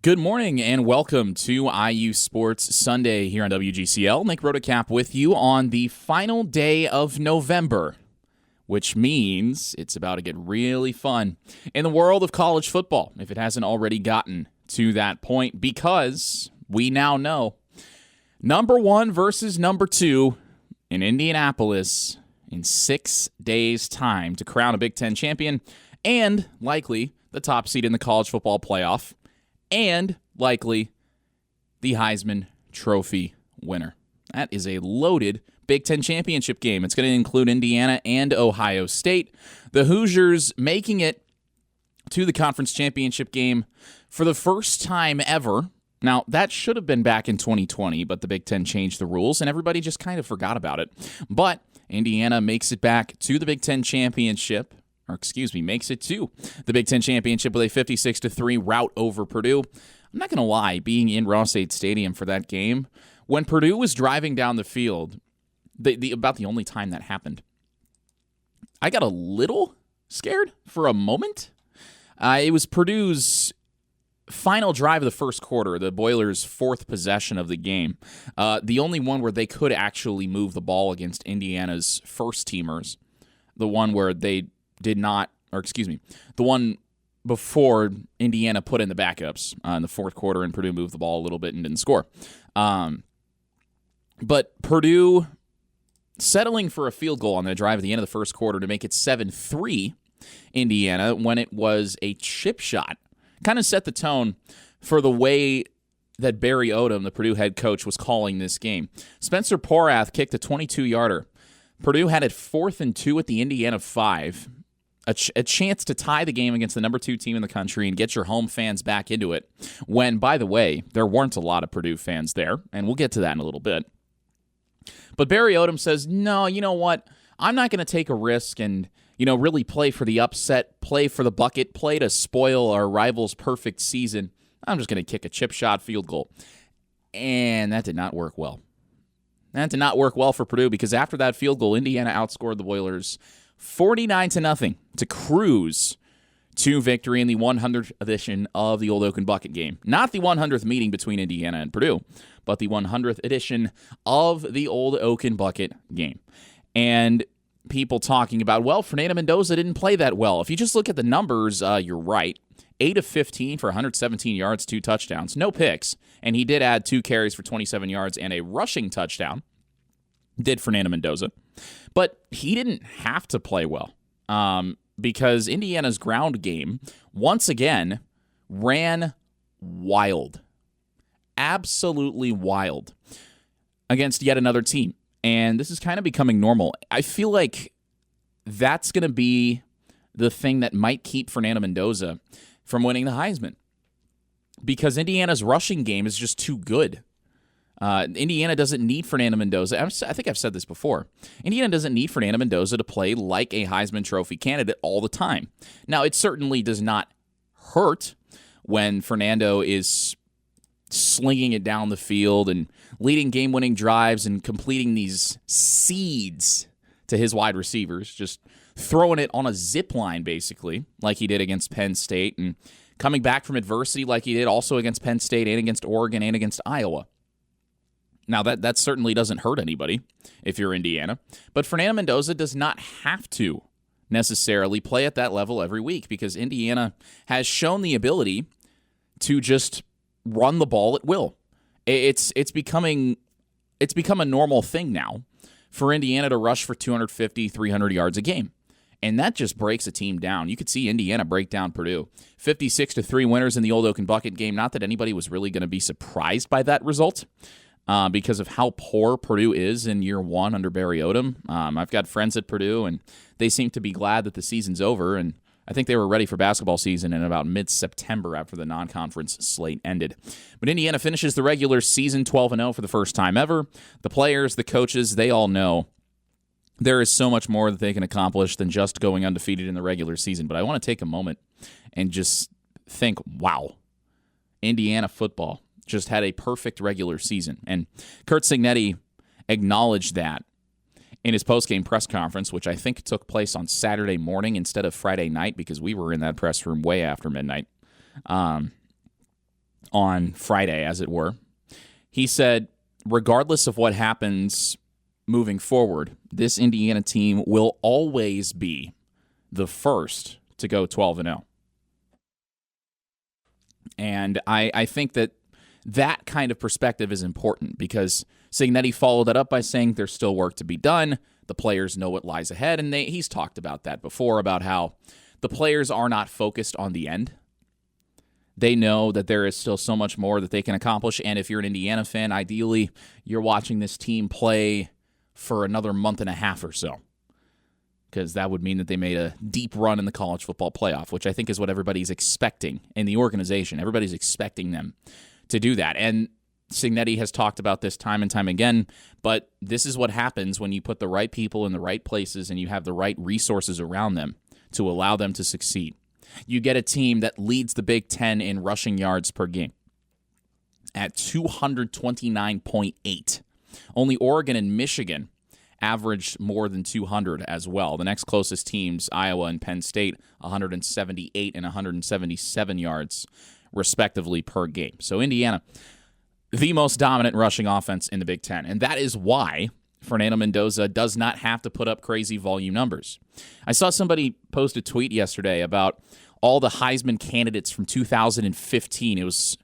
Good morning and welcome to IU Sports Sunday here on WGCL. Nick Rotacap with you on the final day of November, which means it's about to get really fun in the world of college football, if it hasn't already gotten to that point, because we now know number one versus number two in Indianapolis in 6 days' time to crown a Big Ten champion and likely the top seed in the college football playoff. And likely the Heisman Trophy winner. That is a loaded Big Ten championship game. It's going to include Indiana and Ohio State. The Hoosiers making it to the conference championship game for the first time ever. Now, that should have been back in 2020, but the Big Ten changed the rules, and everybody just kind of forgot about it. But Indiana makes it back to the Big Ten championship. Makes it to the Big Ten Championship with a 56-3 rout over Purdue. I'm not going to lie, being in Ross-Ade Stadium for that game, when Purdue was driving down the field, about the only time that happened, I got a little scared for a moment. It was Purdue's final drive of the first quarter, the Boilers' fourth possession of the game, the only one where they could actually move the ball against Indiana's first teamers, the one where they did not, the one before Indiana put in the backups in the fourth quarter and Purdue moved the ball a little bit and didn't score. But Purdue settling for a field goal on their drive at the end of the first quarter to make it 7-3 Indiana when it was a chip shot kind of set the tone for the way that Barry Odom, the Purdue head coach, was calling this game. Spencer Porath kicked a 22-yarder. Purdue had it 4th and 2 at the Indiana 5. A chance to tie the game against the number 2 team in the country and get your home fans back into it when, by the way, there weren't a lot of Purdue fans there, and we'll get to that in a little bit. But Barry Odom says, no, you know what? I'm not going to take a risk and, really play for the upset, play for the bucket, play to spoil our rival's perfect season. I'm just going to kick a chip shot field goal. And that did not work well. That did not work well for Purdue because after that field goal, Indiana outscored the Boilers 49-0 to cruise to victory in the 100th edition of the Old Oaken Bucket game. Not the 100th meeting between Indiana and Purdue, but the 100th edition of the Old Oaken Bucket game. And people talking about, well, Fernando Mendoza didn't play that well. If you just look at the numbers, you're right. 8 of 15 for 117 yards, 2 touchdowns, no picks. And he did add 2 carries for 27 yards and a rushing touchdown. Did Fernando Mendoza. But he didn't have to play well because Indiana's ground game, once again, ran wild. Absolutely wild against yet another team. And this is kind of becoming normal. I feel like that's going to be the thing that might keep Fernando Mendoza from winning the Heisman because Indiana's rushing game is just too good. Indiana doesn't need Fernando Mendoza. I think I've said this before. Indiana doesn't need Fernando Mendoza to play like a Heisman Trophy candidate all the time. Now, it certainly does not hurt when Fernando is slinging it down the field and leading game-winning drives and completing these seeds to his wide receivers, just throwing it on a zip line, basically, like he did against Penn State, and coming back from adversity like he did also against Penn State and against Oregon and against Iowa. Now, that certainly doesn't hurt anybody if you're Indiana. But Fernando Mendoza does not have to necessarily play at that level every week because Indiana has shown the ability to just run the ball at will. It's become a normal thing now for Indiana to rush for 250, 300 yards a game. And that just breaks a team down. You could see Indiana break down Purdue. 56-3 winners in the Old Oaken Bucket game. Not that anybody was really going to be surprised by that result. Because of how poor Purdue is in year one under Barry Odom. I've got friends at Purdue, and they seem to be glad that the season's over, and I think they were ready for basketball season in about mid-September after the non-conference slate ended. But Indiana finishes the regular season 12-0 for the first time ever. The players, the coaches, they all know there is so much more that they can accomplish than just going undefeated in the regular season. But I want to take a moment and just think, wow, Indiana football just had a perfect regular season. And Curt Cignetti acknowledged that in his post-game press conference, which I think took place on Saturday morning instead of Friday night because we were in that press room way after midnight. On on Friday, as it were. He said, regardless of what happens moving forward, this Indiana team will always be the first to go 12-0. And I think that kind of perspective is important because Cignetti followed that up by saying there's still work to be done. The players know what lies ahead, and he's talked about that before, about how the players are not focused on the end. They know that there is still so much more that they can accomplish, and if you're an Indiana fan, ideally, you're watching this team play for another month and a half or so, because that would mean that they made a deep run in the college football playoff, which I think is what everybody's expecting in the organization. Everybody's expecting them to do that, and Cignetti has talked about this time and time again, but this is what happens when you put the right people in the right places and you have the right resources around them to allow them to succeed. You get a team that leads the Big Ten in rushing yards per game at 229.8. Only Oregon and Michigan averaged more than 200 as well. The next closest teams, Iowa and Penn State, 178 and 177 yards, respectively, per game. So Indiana, the most dominant rushing offense in the Big Ten. And that is why Fernando Mendoza does not have to put up crazy volume numbers. I saw somebody post a tweet yesterday about all the Heisman candidates from 2015. It was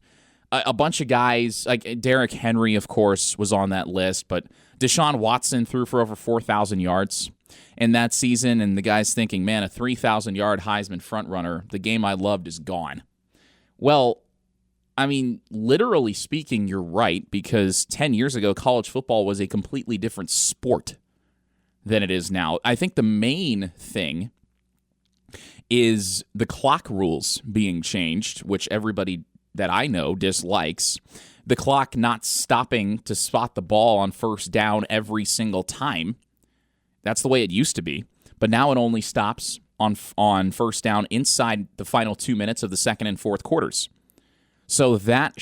a bunch of guys, like Derrick Henry, of course, was on that list, but Deshaun Watson threw for over 4,000 yards in that season, and the guy's thinking, man, a 3,000-yard Heisman frontrunner, the game I loved is gone. Well, I mean, literally speaking, you're right, because 10 years ago, college football was a completely different sport than it is now. I think the main thing is the clock rules being changed, which everybody that I know dislikes. The clock not stopping to spot the ball on first down every single time. That's the way it used to be. But now it only stops on first down inside the final 2 minutes of the second and fourth quarters. So that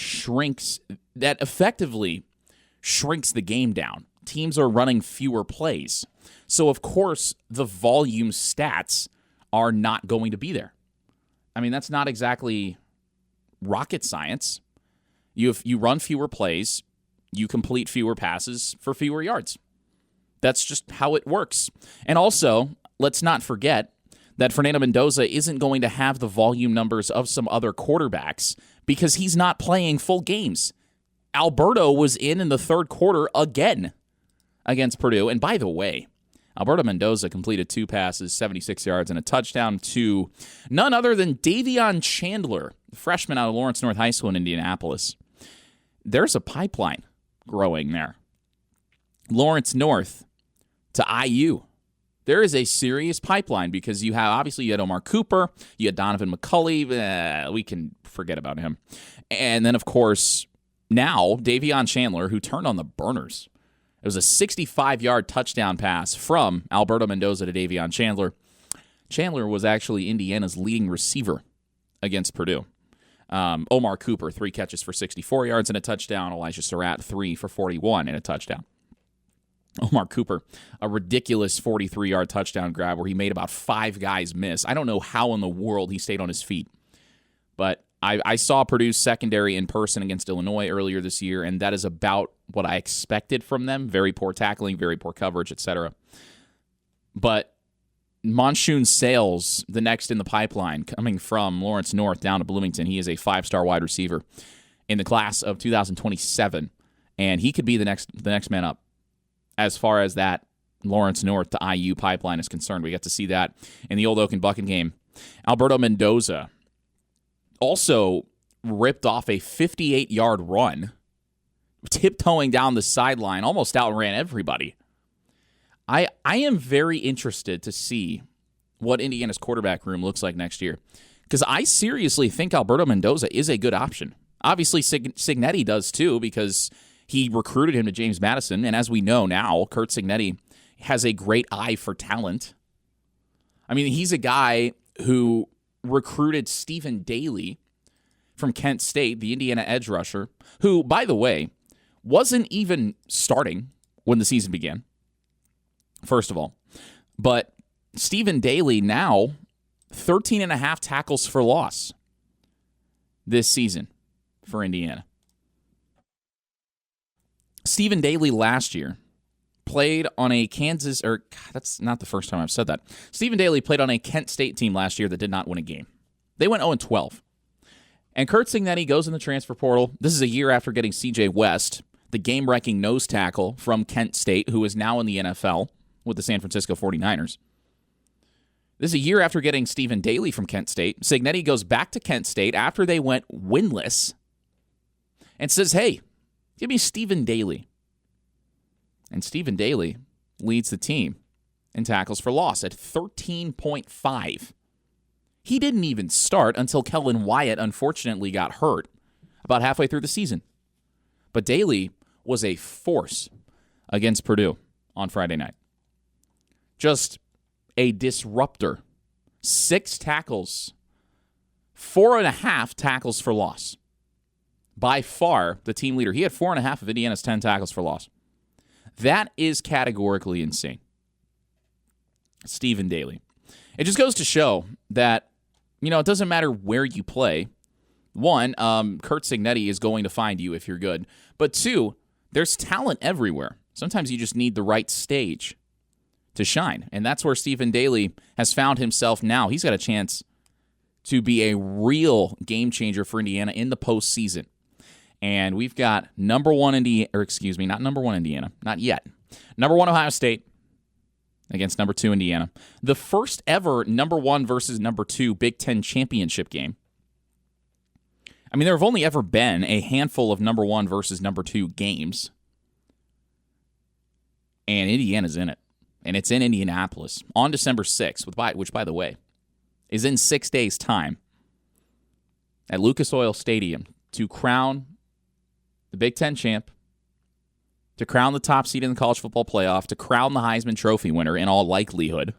effectively shrinks the game down. Teams are running fewer plays. So, of course, the volume stats are not going to be there. I mean, that's not exactly rocket science. You run fewer plays, you complete fewer passes for fewer yards. That's just how it works. And also, let's not forget that Fernando Mendoza isn't going to have the volume numbers of some other quarterbacks because he's not playing full games. Alberto was in the third quarter again against Purdue. And by the way, Alberto Mendoza completed 2 passes, 76 yards, and a touchdown to none other than Davion Chandler, the freshman out of Lawrence North High School in Indianapolis. There's a pipeline growing there. Lawrence North to IU. There is a serious pipeline because you had Omar Cooper, you had Donovan McCulley, we can forget about him. And then, of course, now Davion Chandler, who turned on the burners. It was a 65-yard touchdown pass from Alberto Mendoza to Davion Chandler. Chandler was actually Indiana's leading receiver against Purdue. Omar Cooper, 3 catches for 64 yards and a touchdown. Elijah Surratt, 3 for 41 and a touchdown. Omar Cooper, a ridiculous 43-yard touchdown grab where he made about 5 guys miss. I don't know how in the world he stayed on his feet. But I saw Purdue's secondary in person against Illinois earlier this year, and that is about what I expected from them. Very poor tackling, very poor coverage, etc. But Monsoon Sales, the next in the pipeline, coming from Lawrence North down to Bloomington, he is a 5-star wide receiver in the class of 2027, and he could be the next man up. As far as that Lawrence North to IU pipeline is concerned, we got to see that in the Old Oak and Bucket game. Alberto Mendoza also ripped off a 58-yard run, tiptoeing down the sideline, almost outran everybody. I am very interested to see what Indiana's quarterback room looks like next year, because I seriously think Alberto Mendoza is a good option. Obviously, Cignetti does too, because he recruited him to James Madison, and as we know now, Curt Cignetti has a great eye for talent. I mean, he's a guy who recruited Stephen Daly from Kent State, the Indiana edge rusher, who, by the way, wasn't even starting when the season began, first of all. But Stephen Daly now, 13.5 tackles for loss this season for Indiana. Stephen Daly last year played on a that's not the first time I've said that. Stephen Daly played on a Kent State team last year that did not win a game. They went 0-12. And Curt Cignetti goes in the transfer portal. This is a year after getting C.J. West, the game-wrecking nose tackle from Kent State, who is now in the NFL with the San Francisco 49ers. This is a year after getting Stephen Daly from Kent State. Cignetti goes back to Kent State after they went winless and says, hey, give me Stephen Daly. And Stephen Daly leads the team in tackles for loss at 13.5. He didn't even start until Kellen Wyatt unfortunately got hurt about halfway through the season. But Daly was a force against Purdue on Friday night. Just a disruptor. 6 tackles, 4.5 tackles for loss. By far the team leader. He had 4.5 of Indiana's 10 tackles for loss. That is categorically insane. Stephen Daly. It just goes to show that, it doesn't matter where you play. One, Curt Cignetti is going to find you if you're good. But 2, there's talent everywhere. Sometimes you just need the right stage to shine. And that's where Stephen Daly has found himself now. He's got a chance to be a real game changer for Indiana in the postseason. And we've got number 1 Indiana, not number 1 Indiana, not yet. Number 1 Ohio State against number 2 Indiana. The first ever number 1 versus number 2 Big Ten championship game. I mean, there have only ever been a handful of number 1 versus number 2 games. And Indiana's in it. And it's in Indianapolis on December 6th, which, by the way, is in 6 days' time at Lucas Oil Stadium to crown the Big Ten champ, to crown the top seed in the college football playoff, to crown the Heisman Trophy winner in all likelihood.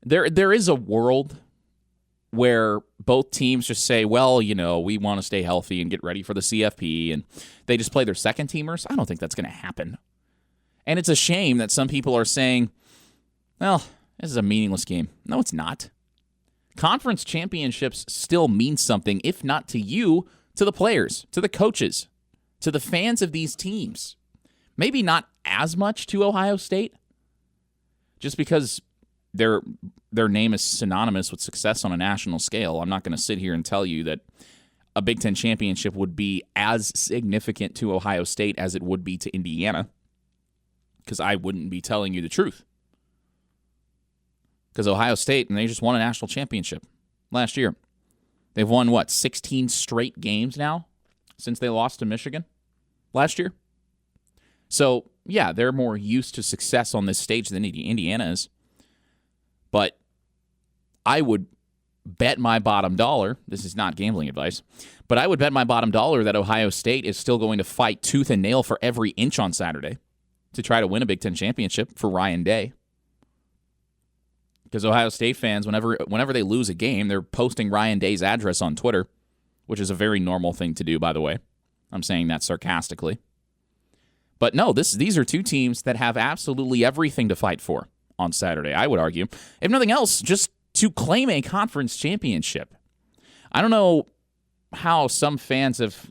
There is a world where both teams just say, well, we want to stay healthy and get ready for the CFP, and they just play their second teamers. I don't think that's going to happen. And it's a shame that some people are saying, well, this is a meaningless game. No, it's not. Conference championships still mean something, if not to you, to the players, to the coaches, to the fans of these teams. Maybe not as much to Ohio State, just because their name is synonymous with success on a national scale. I'm not going to sit here and tell you that a Big Ten championship would be as significant to Ohio State as it would be to Indiana, because I wouldn't be telling you the truth. Because Ohio State, and they just won a national championship last year. They've won, 16 straight games now since they lost to Michigan last year? So, yeah, they're more used to success on this stage than Indiana is. But I would bet my bottom dollar, this is not gambling advice, but I would bet my bottom dollar that Ohio State is still going to fight tooth and nail for every inch on Saturday to try to win a Big Ten championship for Ryan Day. Because Ohio State fans, whenever they lose a game, they're posting Ryan Day's address on Twitter, which is a very normal thing to do, by the way. I'm saying that sarcastically. But no, these are two teams that have absolutely everything to fight for on Saturday, I would argue. If nothing else, just to claim a conference championship. I don't know how some fans have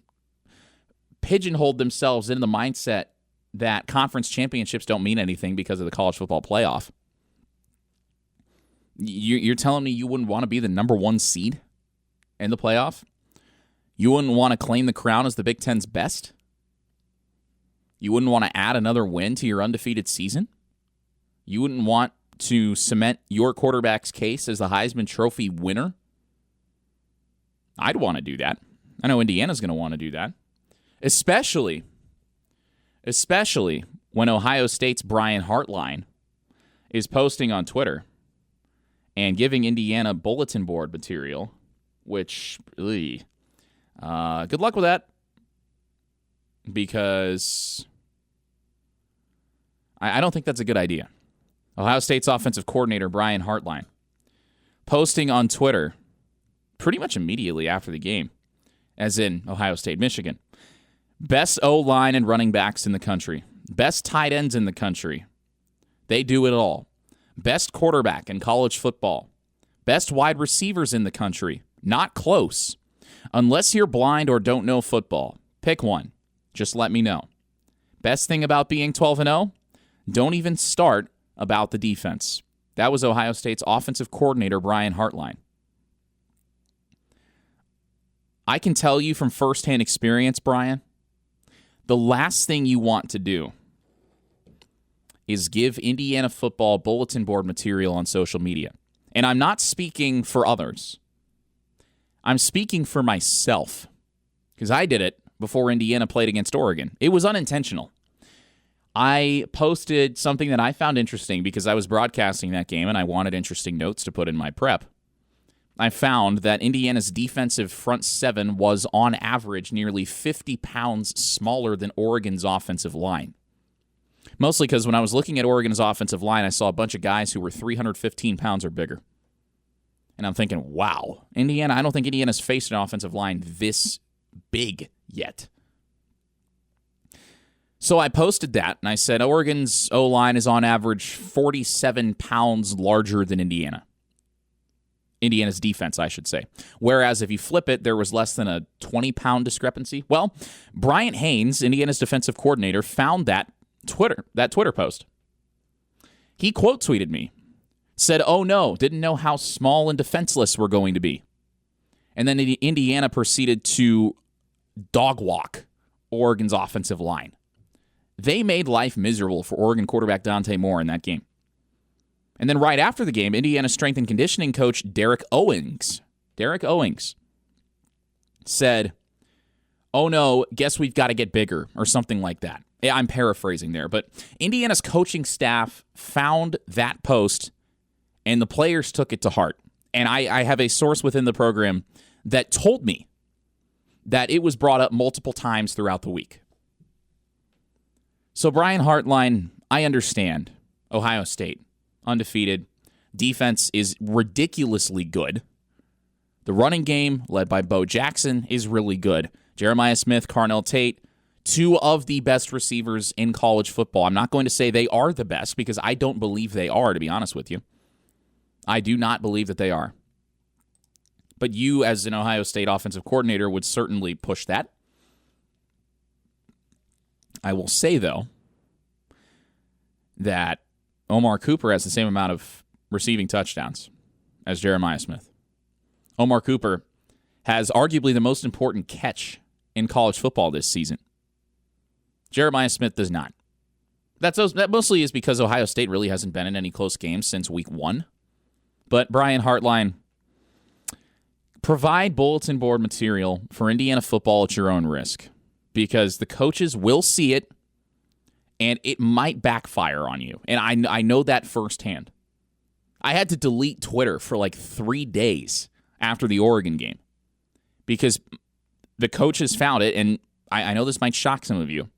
pigeonholed themselves into the mindset that conference championships don't mean anything because of the college football playoff. You're telling me you wouldn't want to be the number 1 seed in the playoff? You wouldn't want to claim the crown as the Big Ten's best? You wouldn't want to add another win to your undefeated season? You wouldn't want to cement your quarterback's case as the Heisman Trophy winner? I'd want to do that. I know Indiana's going to want to do that. Especially when Ohio State's Brian Hartline is posting on Twitter and giving Indiana bulletin board material, which, good luck with that, because I don't think that's a good idea. Ohio State's offensive coordinator, Brian Hartline, posting on Twitter pretty much immediately after the game, as in Ohio State, Michigan. Best O-line and running backs in the country. Best tight ends in the country. They do it all. Best quarterback in college football. Best wide receivers in the country. Not close. Unless you're blind or don't know football, pick one. Just let me know. Best thing about being 12-0, don't even start about the defense. That was Ohio State's offensive coordinator, Brian Hartline. I can tell you from firsthand experience, Brian, the last thing you want to do is give Indiana football bulletin board material on social media. And I'm not speaking for others. I'm speaking for myself, because I did it before Indiana played against Oregon. It was unintentional. I posted something that I found interesting because I was broadcasting that game and I wanted interesting notes to put in my prep. I found that Indiana's defensive front seven was, on average, nearly 50 pounds smaller than Oregon's offensive line. Mostly because when I was looking at Oregon's offensive line, I saw a bunch of guys who were 315 pounds or bigger. And I'm thinking, wow, Indiana, I don't think Indiana's faced an offensive line this big yet. So I posted that, and I said Oregon's O-line is on average 47 pounds larger than Indiana. Indiana's defense, I should say. Whereas if you flip it, there was less than a 20-pound discrepancy. Well, Bryant Haynes, Indiana's defensive coordinator, found that Twitter post. He quote tweeted me, said, "Oh no, didn't know how small and defenseless we're going to be." And then Indiana proceeded to dog walk Oregon's offensive line. They made life miserable for Oregon quarterback Dante Moore in that game. And then right after the game, Indiana strength and conditioning coach Derek Owings said, "Oh no, guess we've got to get bigger," or something like that. I'm paraphrasing there, but Indiana's coaching staff found that post and the players took it to heart. And I have a source within the program that told me that it was brought up multiple times throughout the week. So Brian Hartline, I understand. Ohio State, undefeated. Defense is ridiculously good. The running game, led by Bo Jackson, is really good. Jeremiah Smith, Carnell Tate, two of the best receivers in college football. I'm not going to say they are the best because I don't believe they are, to be honest with you. I do not believe that they are. But you, as an Ohio State offensive coordinator, would certainly push that. I will say, though, that Omar Cooper has the same amount of receiving touchdowns as Jeremiah Smith. Omar Cooper has arguably the most important catch in college football this season. Jeremiah Smith does not. That mostly is because Ohio State really hasn't been in any close games since week 1. But Brian Hartline, provide bulletin board material for Indiana football at your own risk, because the coaches will see it, and it might backfire on you. And I know that firsthand. I had to delete Twitter for like 3 days after the Oregon game because the coaches found it, and I know this might shock some of you,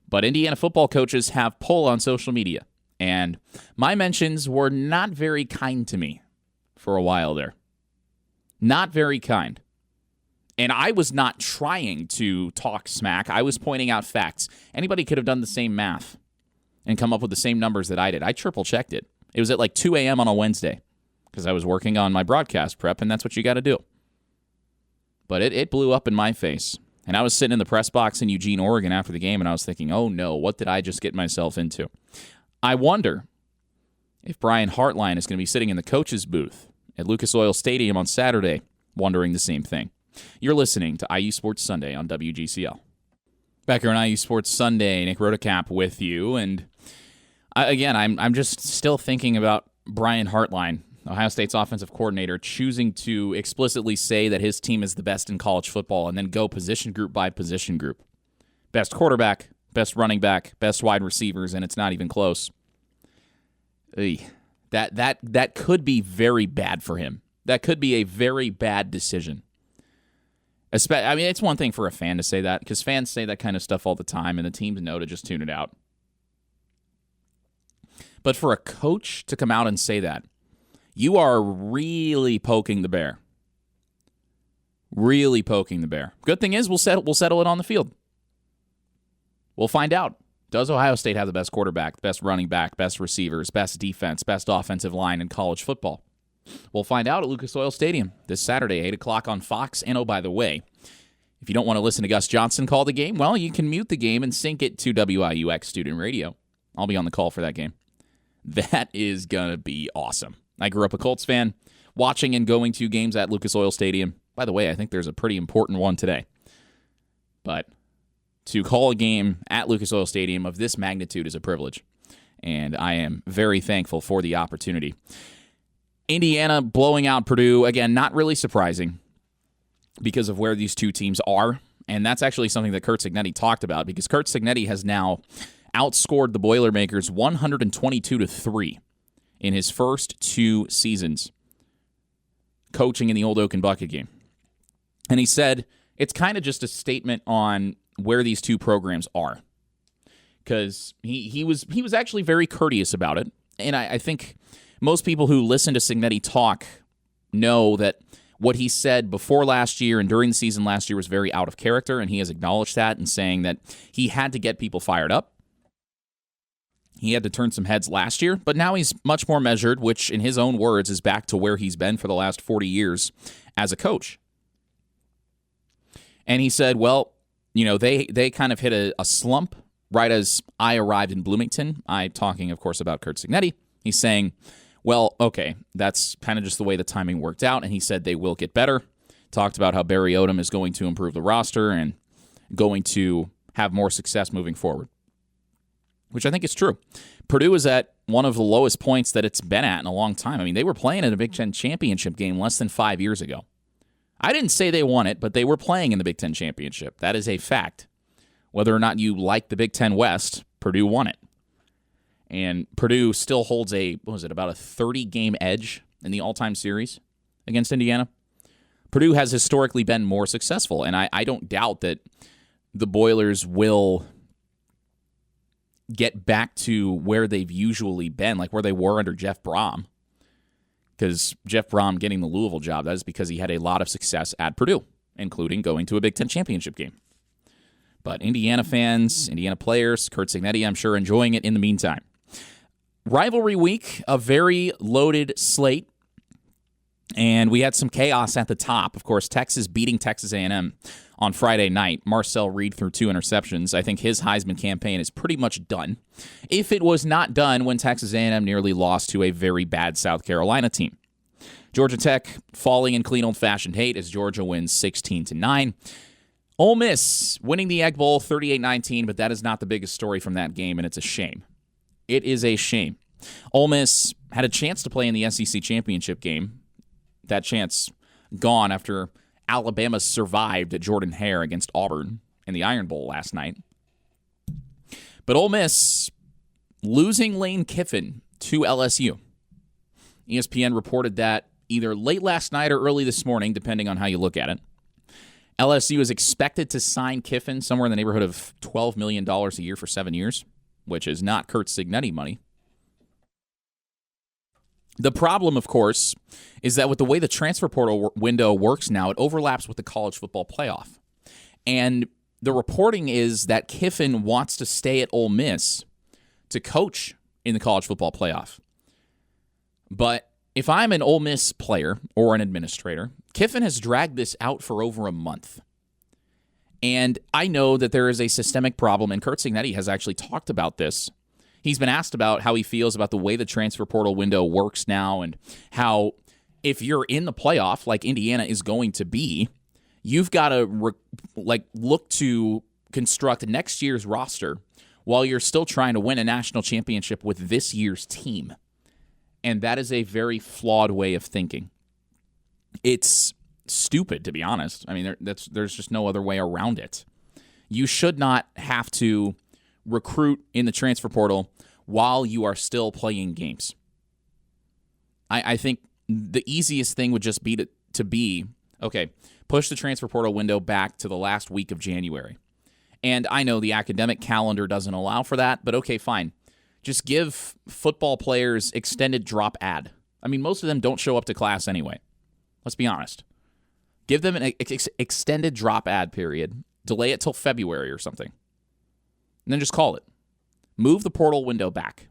but Indiana football coaches have pull on social media, and my mentions were not very kind to me for a while there. Not very kind. And I was not trying to talk smack. I was pointing out facts. Anybody could have done the same math and come up with the same numbers that I did. I triple-checked it. It was at like 2 a.m. on a Wednesday because I was working on my broadcast prep, and that's what you got to do. But it blew up in my face. And I was sitting in the press box in Eugene, Oregon after the game, and I was thinking, oh no, what did I just get myself into? I wonder if Brian Hartline is going to be sitting in the coach's booth at Lucas Oil Stadium on Saturday wondering the same thing. You're listening to IU Sports Sunday on WGCL. Back here on IU Sports Sunday, Nick Rotacap with you, and I'm just still thinking about Brian Hartline, Ohio State's offensive coordinator, choosing to explicitly say that his team is the best in college football and then go position group by position group. Best quarterback, best running back, best wide receivers, and it's not even close. That could be very bad for him. That could be a very bad decision. I mean, it's one thing for a fan to say that, because fans say that kind of stuff all the time, and the teams know to just tune it out. But for a coach to come out and say that, you are really poking the bear. Really poking the bear. Good thing is we'll settle it on the field. We'll find out. Does Ohio State have the best quarterback, best running back, best receivers, best defense, best offensive line in college football? We'll find out at Lucas Oil Stadium this Saturday, 8 o'clock on Fox. And oh, by the way, if you don't want to listen to Gus Johnson call the game, well, you can mute the game and sync it to WIUX Student Radio. I'll be on the call for that game. That is going to be awesome. I grew up a Colts fan, watching and going to games at Lucas Oil Stadium. By the way, I think there's a pretty important one today. But to call a game at Lucas Oil Stadium of this magnitude is a privilege, and I am very thankful for the opportunity. Indiana blowing out Purdue, again, not really surprising because of where these two teams are, and that's actually something that Curt Cignetti talked about, because Curt Cignetti has now outscored the Boilermakers 122-3 in his first 2 seasons coaching in the Old Oak and Bucket game. And he said it's kind of just a statement on where these two programs are, because he was actually very courteous about it, and I think most people who listen to Cignetti talk know that what he said before last year and during the season last year was very out of character, and he has acknowledged that and saying that he had to get people fired up. He had to turn some heads last year, but now he's much more measured, which in his own words is back to where he's been for the last 40 years as a coach. And he said, well, you know, they kind of hit a slump right as I arrived in Bloomington. I'm talking, of course, about Curt Cignetti. He's saying, well, okay, that's kind of just the way the timing worked out, and he said they will get better. Talked about how Barry Odom is going to improve the roster and going to have more success moving forward, which I think is true. Purdue is at one of the lowest points that it's been at in a long time. I mean, they were playing in a Big Ten championship game less than 5 years ago. I didn't say they won it, but they were playing in the Big Ten championship. That is a fact. Whether or not you like the Big Ten West, Purdue won it. And Purdue still holds about a 30-game edge in the all-time series against Indiana. Purdue has historically been more successful, and I don't doubt that the Boilers will get back to where they've usually been, like where they were under Jeff Brom. Because Jeff Brom getting the Louisville job, that is because he had a lot of success at Purdue, including going to a Big Ten championship game. But Indiana fans, Indiana players, Curt Cignetti, I'm sure, enjoying it in the meantime. Rivalry week, a very loaded slate, and we had some chaos at the top. Of course, Texas beating Texas A&M on Friday night. Marcel Reed threw 2 interceptions. I think his Heisman campaign is pretty much done. If it was not done when Texas A&M nearly lost to a very bad South Carolina team. Georgia Tech falling in clean old-fashioned hate as Georgia wins 16-9. Ole Miss winning the Egg Bowl 38-19, but that is not the biggest story from that game, and it's a shame. It is a shame. Ole Miss had a chance to play in the SEC championship game. That chance gone after Alabama survived at Jordan-Hare against Auburn in the Iron Bowl last night. But Ole Miss losing Lane Kiffin to LSU. ESPN reported that either late last night or early this morning, depending on how you look at it. LSU is expected to sign Kiffin somewhere in the neighborhood of $12 million a year for 7 years, which is not Curt Cignetti money. The problem, of course, is that with the way the transfer portal window works now, it overlaps with the college football playoff. And the reporting is that Kiffin wants to stay at Ole Miss to coach in the college football playoff. But if I'm an Ole Miss player or an administrator, Kiffin has dragged this out for over a month. And I know that there is a systemic problem, and Curt Cignetti has actually talked about this. He's been asked about how he feels about the way the transfer portal window works now and how if you're in the playoff, like Indiana is going to be, you've got to look to construct next year's roster while you're still trying to win a national championship with this year's team. And that is a very flawed way of thinking. It's stupid, to be honest. I mean, there's just no other way around it. You should not have to recruit in the transfer portal while you are still playing games. I think the easiest thing would just be to push the transfer portal window back to the last week of January. And I know the academic calendar doesn't allow for that, but okay, fine. Just give football players extended drop ad. I mean, most of them don't show up to class anyway. Let's be honest. Give them an extended drop ad period. Delay it till February or something. And then just call it. Move the portal window back.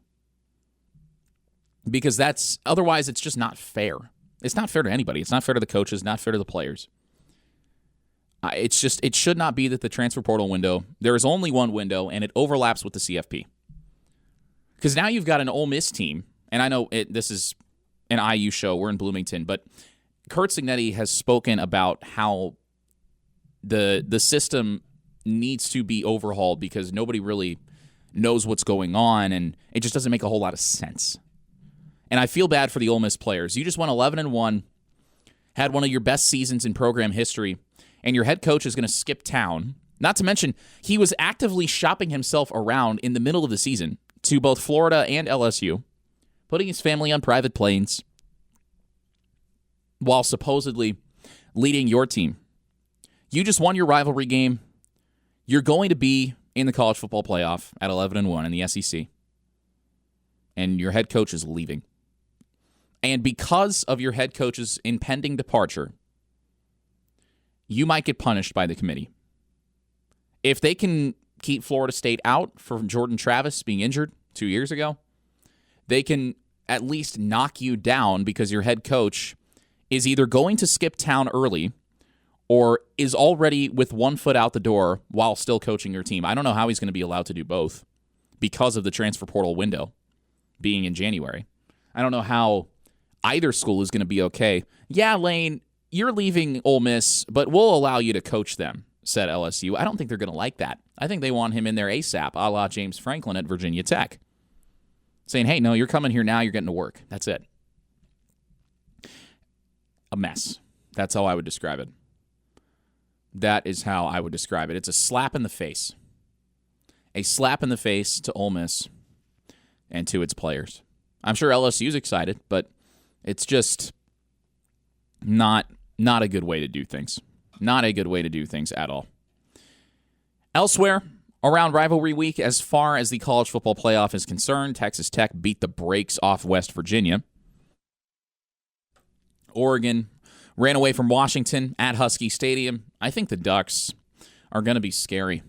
Because otherwise it's just not fair. It's not fair to anybody. It's not fair to the coaches, not fair to the players. It should not be that the transfer portal window, there is only one window, and it overlaps with the CFP. Because now you've got an Ole Miss team, and I know this is an IU show, we're in Bloomington, but Curt Cignetti has spoken about how the system needs to be overhauled because nobody really knows what's going on, and it just doesn't make a whole lot of sense. And I feel bad for the Ole Miss players. You just went 11-1, had one of your best seasons in program history, and your head coach is going to skip town. Not to mention, he was actively shopping himself around in the middle of the season to both Florida and LSU, putting his family on private planes while supposedly leading your team. You just won your rivalry game. You're going to be in the college football playoff at 11-1 in the SEC. And your head coach is leaving. And because of your head coach's impending departure, you might get punished by the committee. If they can keep Florida State out from Jordan Travis being injured 2 years ago, they can at least knock you down because your head coach is either going to skip town early or is already with 1 foot out the door while still coaching your team. I don't know how he's going to be allowed to do both because of the transfer portal window being in January. I don't know how either school is going to be okay. Yeah, Lane, you're leaving Ole Miss, but we'll allow you to coach them, said LSU. I don't think they're going to like that. I think they want him in there ASAP, a la James Franklin at Virginia Tech. Saying, hey, no, you're coming here now, you're getting to work. That's it. A mess. That's how I would describe it. That is how I would describe it. It's a slap in the face. A slap in the face to Ole Miss and to its players. I'm sure LSU's excited, but it's just not a good way to do things. Not a good way to do things at all. Elsewhere, around rivalry week, as far as the college football playoff is concerned, Texas Tech beat the brakes off West Virginia. Oregon ran away from Washington at Husky Stadium. I think the Ducks are going to be scary.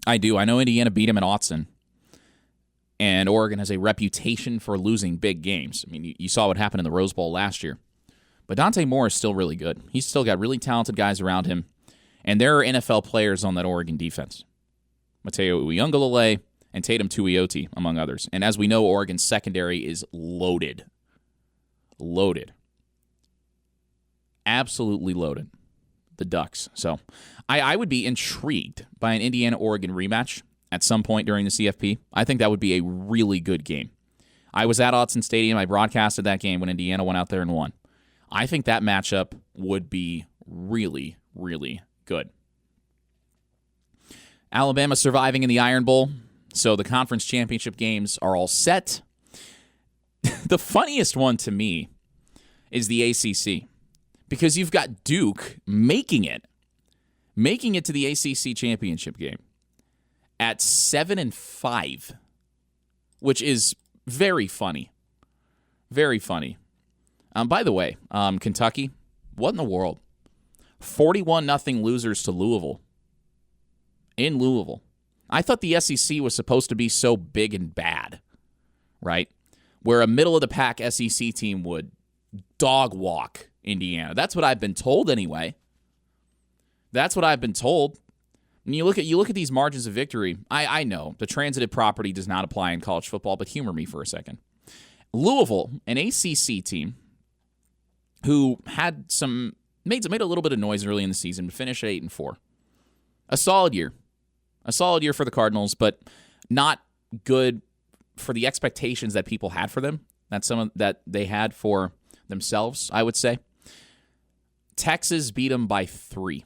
I do. I know Indiana beat them at Autzen. And Oregon has a reputation for losing big games. I mean, you saw what happened in the Rose Bowl last year. But Dante Moore is still really good. He's still got really talented guys around him. And there are NFL players on that Oregon defense. Mateo Uiagalelei and Tatum Tuioti, among others. And as we know, Oregon's secondary is loaded. Loaded. Absolutely loaded. The Ducks. So I would be intrigued by an Indiana-Oregon rematch at some point during the CFP. I think that would be a really good game. I was at Autzen Stadium. I broadcasted that game when Indiana went out there and won. I think that matchup would be really, really good. Alabama surviving in the Iron Bowl, so the conference championship games are all set. The funniest one to me is the ACC, because you've got Duke making it to the ACC championship game at 7-5, which is very funny. Very funny. By the way, Kentucky, what in the world? 41-0 losers to Louisville. In Louisville. I thought the SEC was supposed to be so big and bad, right? Where a middle-of-the-pack SEC team would dog walk Indiana. That's what I've been told anyway. That's what I've been told. When you look at these margins of victory, I know the transitive property does not apply in college football, but humor me for a second. Louisville, an ACC team who had made a little bit of noise early in the season, but finished at 8-4. A solid year. A solid year for the Cardinals, but not good for the expectations that people had for them. That's that they had for themselves, I would say. Texas beat them by 3.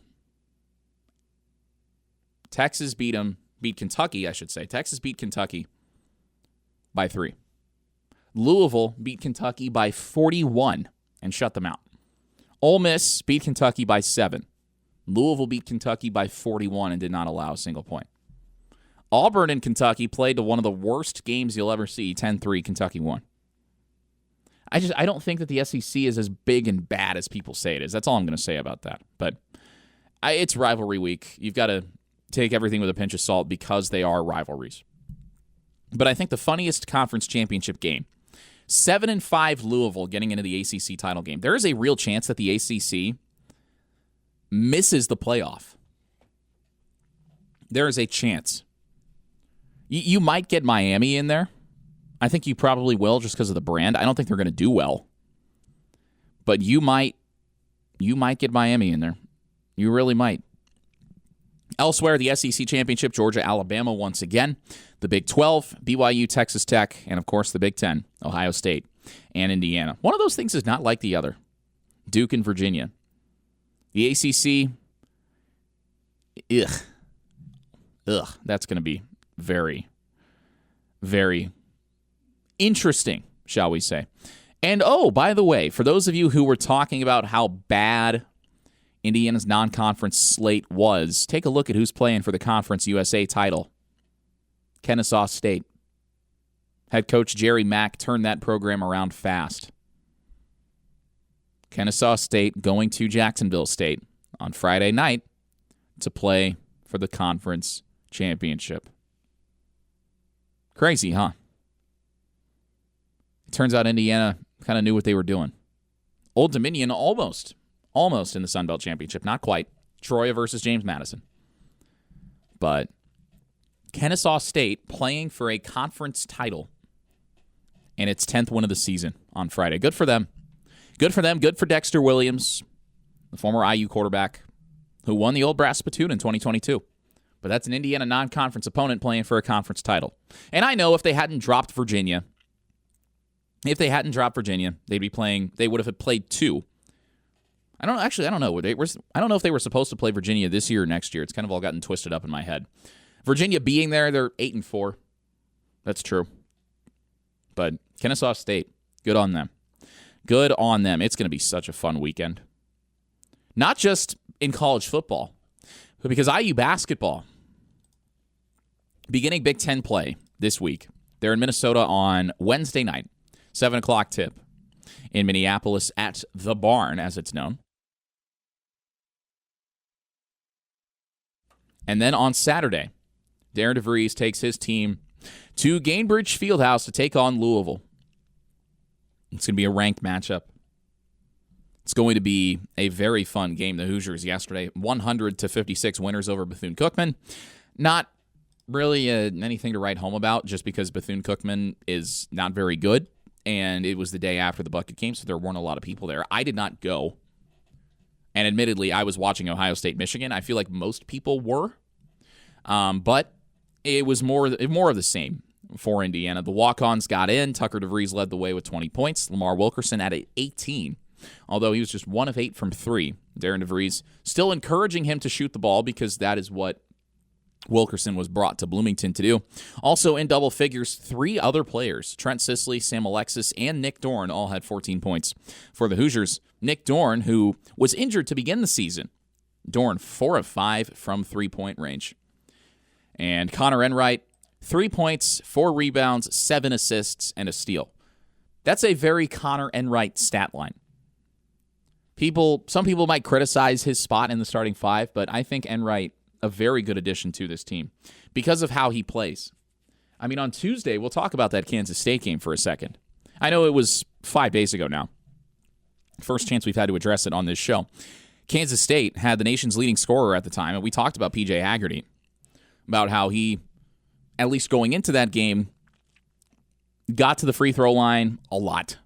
Beat Kentucky, I should say. Texas beat Kentucky by 3. Louisville beat Kentucky by 41 and shut them out. Ole Miss beat Kentucky by 7. Louisville beat Kentucky by 41 and did not allow a single point. Auburn and Kentucky played to one of the worst games you'll ever see. 10-3, Kentucky won. I don't think that the SEC is as big and bad as people say it is. That's all I'm going to say about that. But it's rivalry week. You've got to take everything with a pinch of salt because they are rivalries. But I think the funniest conference championship game 7-5 Louisville getting into the ACC title game. There is a real chance that the ACC misses the playoff. There is a chance. You might get Miami in there. I think you probably will just because of the brand. I don't think they're going to do well. But you might get Miami in there. You really might. Elsewhere, the SEC Championship, Georgia, Alabama once again. The Big 12, BYU, Texas Tech, and of course the Big 10, Ohio State and Indiana. One of those things is not like the other. Duke and Virginia. The ACC, that's going to be very, very interesting, shall we say. And by the way, for those of you who were talking about how bad Indiana's non-conference slate was, take a look at who's playing for the Conference USA title. Kennesaw State. Head coach Jerry Mack turned that program around fast. Kennesaw State going to Jacksonville State on Friday night to play for the conference championship. Crazy, huh? It turns out Indiana kind of knew what they were doing. Old Dominion almost in the Sun Belt Championship. Not quite. Troy versus James Madison. But Kennesaw State playing for a conference title and its 10th win of the season on Friday. Good for them. Good for them. Good for Dexter Williams, the former IU quarterback who won the Old Brass Spittoon in 2022. But that's an Indiana non-conference opponent playing for a conference title. And I know if they hadn't dropped Virginia, they'd be playing, they would have played two. I don't know. I don't know if they were supposed to play Virginia this year or next year. It's kind of all gotten twisted up in my head. Virginia being there, they're 8-4. That's true. But Kennesaw State, good on them. Good on them. It's going to be such a fun weekend. Not just in college football, but because IU basketball, beginning Big Ten play this week. They're in Minnesota on Wednesday night, 7 o'clock tip in Minneapolis at The Barn, as it's known. And then on Saturday, Darren DeVries takes his team to Gainbridge Fieldhouse to take on Louisville. It's going to be a ranked matchup. It's going to be a very fun game. The Hoosiers yesterday, 100-56 winners over Bethune-Cookman. Not really anything to write home about just because Bethune-Cookman is not very good, and it was the day after the bucket game, so there weren't a lot of people there. I did not go, and admittedly, I was watching Ohio State-Michigan. I feel like most people were, but it was more of the same for Indiana. The walk-ons got in. Tucker DeVries led the way with 20 points. Lamar Wilkerson at 18, although he was just 1 of 8 from 3. Darren DeVries still encouraging him to shoot the ball because that is what Wilkerson was brought to Bloomington to do. Also in double figures, 3 other players, Trent Sisley, Sam Alexis, and Nick Dorn, all had 14 points for the Hoosiers. Nick Dorn, who was injured to begin the season. Dorn, 4 of 5 from three-point range. And Connor Enright, 3 points, 4 rebounds, 7 assists, and a steal. That's a very Connor Enright stat line. Some people might criticize his spot in the starting 5, but I think Enright a very good addition to this team because of how he plays. I mean, on Tuesday, we'll talk about that Kansas State game for a second. I know it was 5 days ago now. First chance we've had to address it on this show. Kansas State had the nation's leading scorer at the time, and we talked about P.J. Haggerty, about how he, at least going into that game, got to the free throw line a lot.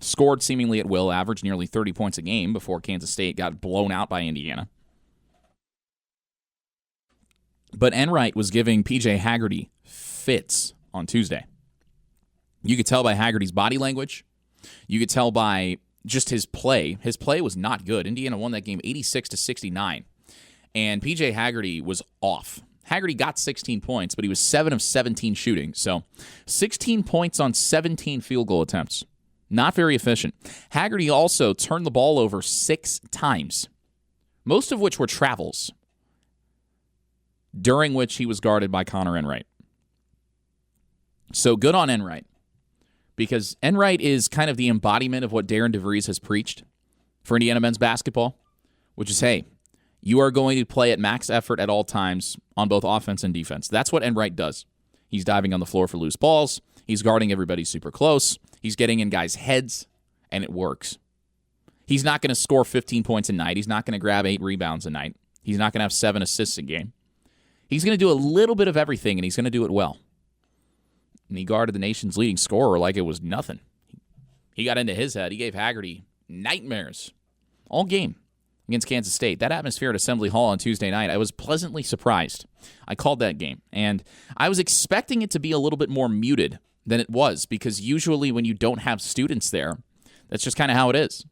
Scored seemingly at will, averaged nearly 30 points a game before Kansas State got blown out by Indiana. But Enright was giving P.J. Haggerty fits on Tuesday. You could tell by Haggerty's body language. You could tell by just his play. His play was not good. Indiana won that game 86-69. And P.J. Haggerty was off. Haggerty got 16 points, but he was 7 of 17 shooting. So 16 points on 17 field goal attempts. Not very efficient. Haggerty also turned the ball over 6 times, most of which were travels, during which he was guarded by Connor Enright. So good on Enright, because Enright is kind of the embodiment of what Darren DeVries has preached for Indiana men's basketball, which is, hey, you are going to play at max effort at all times on both offense and defense. That's what Enright does. He's diving on the floor for loose balls. He's guarding everybody super close. He's getting in guys' heads, and it works. He's not going to score 15 points a night. He's not going to grab 8 rebounds a night. He's not going to have 7 assists a game. He's going to do a little bit of everything, and he's going to do it well. And he guarded the nation's leading scorer like it was nothing. He got into his head. He gave Haggerty nightmares all game against Kansas State. That atmosphere at Assembly Hall on Tuesday night, I was pleasantly surprised. I called that game, and I was expecting it to be a little bit more muted than it was, because usually when you don't have students there, that's just kind of how it is.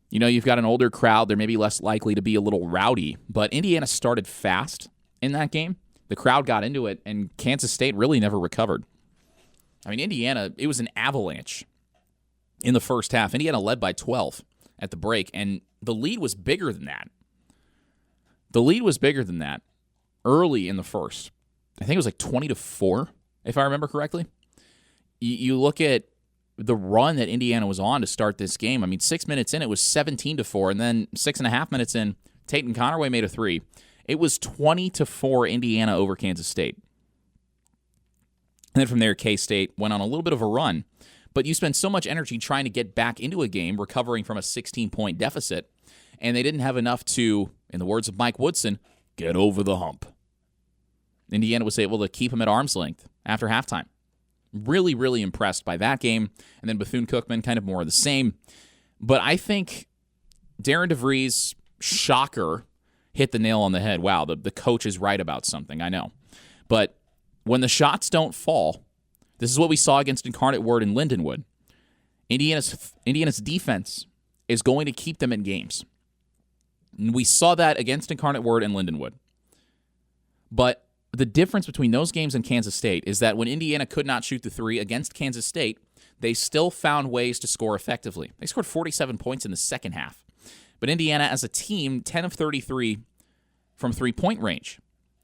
You know, you've got an older crowd, they're maybe less likely to be a little rowdy, but Indiana started fast in that game. The crowd got into it, and Kansas State really never recovered. I mean, Indiana, it was an avalanche in the first half. Indiana led by 12 at the break, and the lead was bigger than that. The lead was bigger than that early in the first. I think it was like 20-4, if I remember correctly. You look at the run that Indiana was on to start this game. I mean, 6 minutes in, it was 17-4, and then 6.5 minutes in, Tatum Connerway made a 3. It was 20-4 Indiana over Kansas State. And then from there, K-State went on a little bit of a run. But you spend so much energy trying to get back into a game, recovering from a 16-point deficit, and they didn't have enough to, in the words of Mike Woodson, get over the hump. Indiana was able to keep him at arm's length after halftime. Really, really impressed by that game. And then Bethune-Cookman, kind of more of the same. But I think Darren DeVries' shocker hit the nail on the head. Wow, the coach is right about something, I know. But when the shots don't fall, this is what we saw against Incarnate Word and Lindenwood. Indiana's defense is going to keep them in games. And we saw that against Incarnate Word and Lindenwood. But the difference between those games and Kansas State is that when Indiana could not shoot the 3 against Kansas State, they still found ways to score effectively. They scored 47 points in the second half. But Indiana, as a team, 10 of 33 from three-point range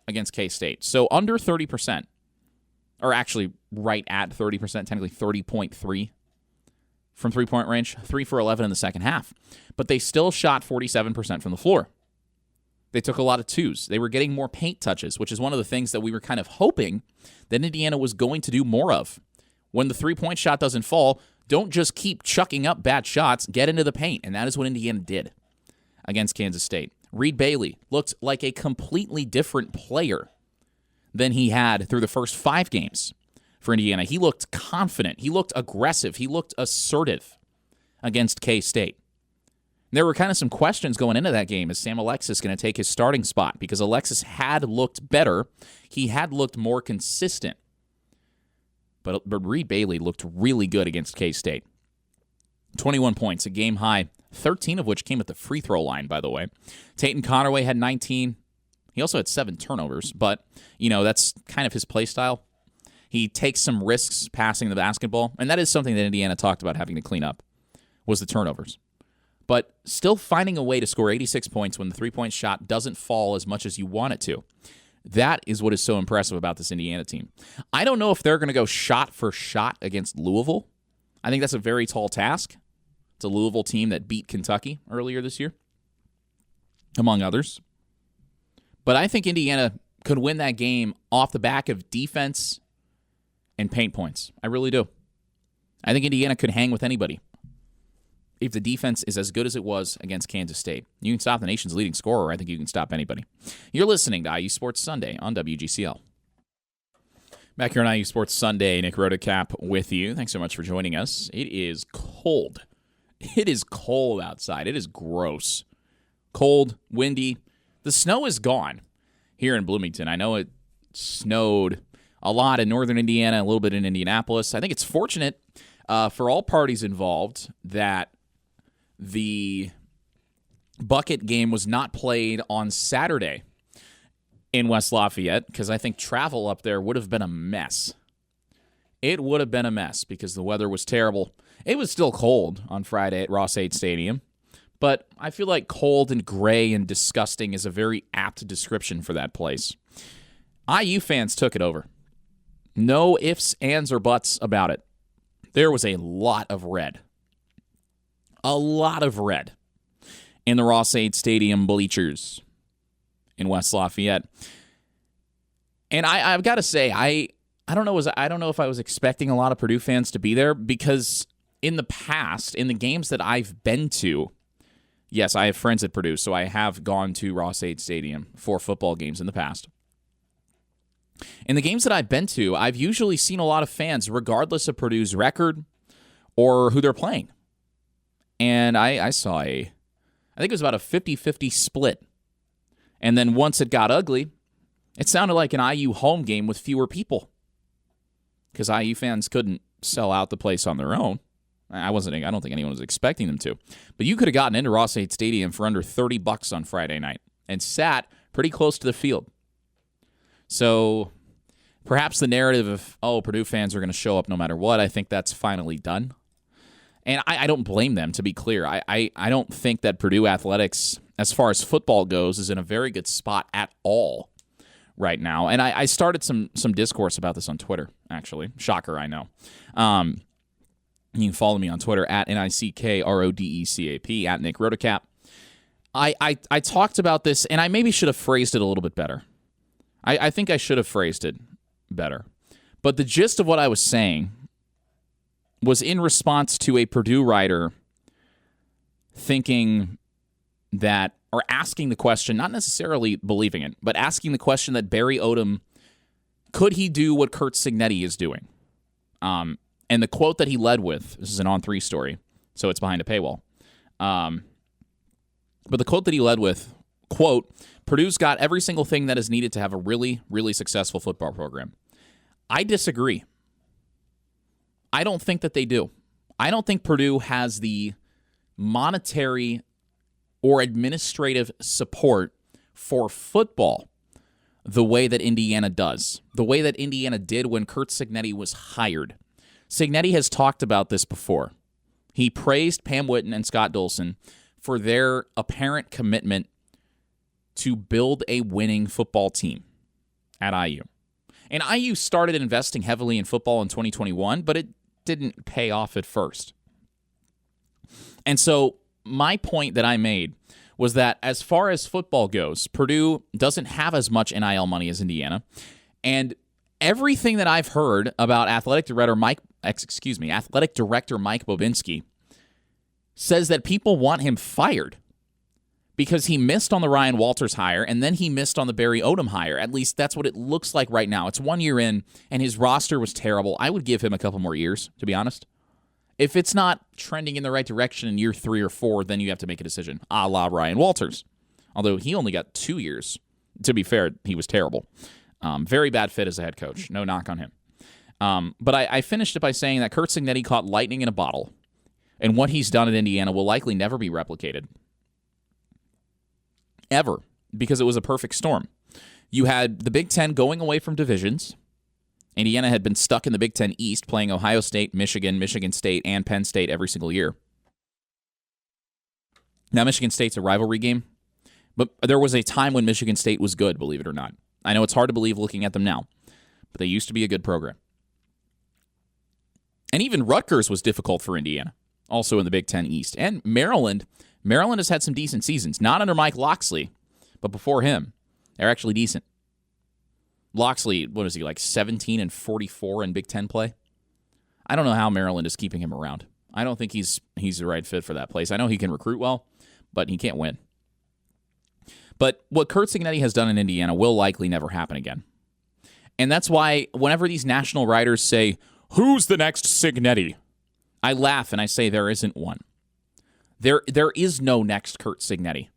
against K-State. So under 30%, or actually right at 30%, technically 30.3 from three-point range, 3 for 11 in the second half. But they still shot 47% from the floor. They took a lot of twos. They were getting more paint touches, which is one of the things that we were kind of hoping that Indiana was going to do more of. When the three-point shot doesn't fall, don't just keep chucking up bad shots. Get into the paint, and that is what Indiana did against Kansas State. Reed Bailey looked like a completely different player than he had through the first 5 games for Indiana. He looked confident. He looked aggressive. He looked assertive against K-State. There were kind of some questions going into that game. Is Sam Alexis going to take his starting spot? Because Alexis had looked better. He had looked more consistent. But Reed Bailey looked really good against K-State. 21 points, a game high, 13 of which came at the free throw line, by the way. Tatum Connerway had 19. He also had 7 turnovers, but, you know, that's kind of his play style. He takes some risks passing the basketball, and that is something that Indiana talked about having to clean up, was the turnovers. But still finding a way to score 86 points when the three-point shot doesn't fall as much as you want it to. That is what is so impressive about this Indiana team. I don't know if they're going to go shot for shot against Louisville. I think that's a very tall task. It's a Louisville team that beat Kentucky earlier this year, among others. But I think Indiana could win that game off the back of defense and paint points. I really do. I think Indiana could hang with anybody if the defense is as good as it was against Kansas State. You can stop the nation's leading scorer. I think you can stop anybody. You're listening to IU Sports Sunday on WGCL. Back here on IU Sports Sunday, Nick Rodecap with you. Thanks so much for joining us. It is cold. It is cold outside. It is gross. Cold, windy. The snow is gone here in Bloomington. I know it snowed a lot in northern Indiana, a little bit in Indianapolis. I think it's fortunate for all parties involved that the bucket game was not played on Saturday in West Lafayette, because I think travel up there would have been a mess. It would have been a mess because the weather was terrible. It was still cold on Friday at Ross-Ade Stadium, but I feel like cold and gray and disgusting is a very apt description for that place. IU fans took it over. No ifs, ands, or buts about it. There was a lot of red. A lot of red in the Ross-Ade Stadium bleachers in West Lafayette. And I've got to say, I don't know if I was expecting a lot of Purdue fans to be there, because in the past, in the games that I've been to, yes, I have friends at Purdue, so I have gone to Ross-Ade Stadium for football games in the past. In the games that I've been to, I've usually seen a lot of fans, regardless of Purdue's record or who they're playing. And I saw I think it was about a 50-50 split. And then once it got ugly, it sounded like an IU home game with fewer people, because IU fans couldn't sell out the place on their own. I don't think anyone was expecting them to. But you could have gotten into Ross-Ade Stadium for under $30 on Friday night and sat pretty close to the field. So perhaps the narrative of, Purdue fans are going to show up no matter what, I think that's finally done. And I don't blame them, to be clear. I don't think that Purdue athletics, as far as football goes, is in a very good spot at all right now. And I started some discourse about this on Twitter, actually. Shocker, I know. You can follow me on Twitter at NICKRODECAP, at Nick Rotocap. I talked about this, and I maybe should have phrased it a little bit better. I think I should have phrased it better. But the gist of what I was saying was in response to a Purdue writer thinking that, or asking the question, not necessarily believing it, but asking the question that Barry Odom, could he do what Curt Cignetti is doing? And the quote that he led with, this is an On3 story, so it's behind a paywall. But the quote that he led with, quote, Purdue's got every single thing that is needed to have a really, really successful football program. I disagree. I don't think that they do. I don't think Purdue has the monetary or administrative support for football the way that Indiana does, the way that Indiana did when Curt Cignetti was hired. Cignetti has talked about this before. He praised Pam Whitten and Scott Dolson for their apparent commitment to build a winning football team at IU. And IU started investing heavily in football in 2021, but it didn't pay off at first. And so my point that I made was that as far as football goes, Purdue doesn't have as much NIL money as Indiana. And everything that I've heard about athletic director Mike Bobinski says that people want him fired because he missed on the Ryan Walters hire, and then he missed on the Barry Odom hire. At least that's what it looks like right now. It's 1 year in, and his roster was terrible. I would give him a couple more years, to be honest. If it's not trending in the right direction in year 3 or 4, then you have to make a decision, a la Ryan Walters. Although he only got 2 years. To be fair, he was terrible. Very bad fit as a head coach. No knock on him. But I finished it by saying that Curt Cignetti caught lightning in a bottle, and what he's done at Indiana will likely never be replicated. Ever, because it was a perfect storm. You had the Big Ten going away from divisions. Indiana had been stuck in the Big Ten East, playing Ohio State, Michigan, Michigan State, and Penn State every single year. Now, Michigan State's a rivalry game, but there was a time when Michigan State was good, believe it or not. I know it's hard to believe looking at them now, but they used to be a good program. And even Rutgers was difficult for Indiana, also in the Big Ten East. And Maryland has had some decent seasons, not under Mike Locksley, but before him. They're actually decent. Locksley, what is he, like 17-44 in Big Ten play? I don't know how Maryland is keeping him around. I don't think he's the right fit for that place. I know he can recruit well, but he can't win. But what Curt Cignetti has done in Indiana will likely never happen again. And that's why whenever these national writers say, who's the next Cignetti? I laugh and I say there isn't one. There is no next Curt Cignetti.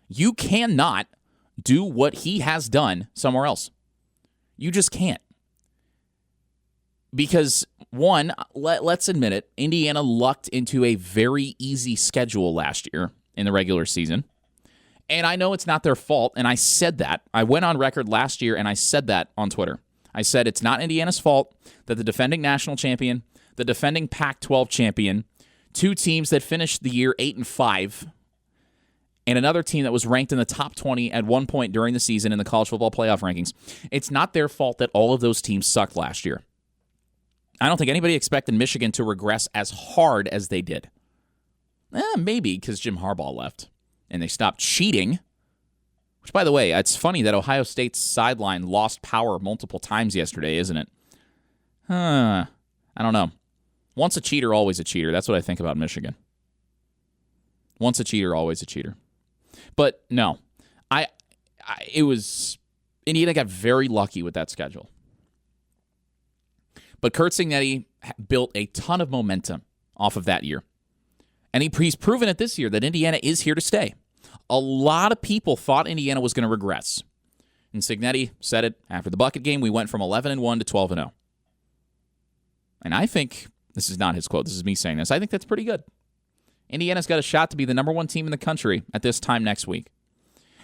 You cannot do what he has done somewhere else. You just can't. Because, one, let's admit it, Indiana lucked into a very easy schedule last year in the regular season. And I know it's not their fault, and I said that. I went on record last year, and I said that on Twitter. I said it's not Indiana's fault that the defending national champion, the defending Pac-12 champion, two teams that finished the year 8-5, and another team that was ranked in the top 20 at one point during the season in the college football playoff rankings. It's not their fault that all of those teams sucked last year. I don't think anybody expected Michigan to regress as hard as they did. Maybe because Jim Harbaugh left and they stopped cheating. Which, by the way, it's funny that Ohio State's sideline lost power multiple times yesterday, isn't it? I don't know. Once a cheater, always a cheater. That's what I think about Michigan. Once a cheater, always a cheater. But no, Indiana got very lucky with that schedule. But Curt Cignetti built a ton of momentum off of that year. And he's proven it this year that Indiana is here to stay. A lot of people thought Indiana was going to regress. And Cignetti said it after the bucket game. We went from 11-1 to 12-0. And I think, this is not his quote, this is me saying this, I think that's pretty good. Indiana's got a shot to be the number one team in the country at this time next week.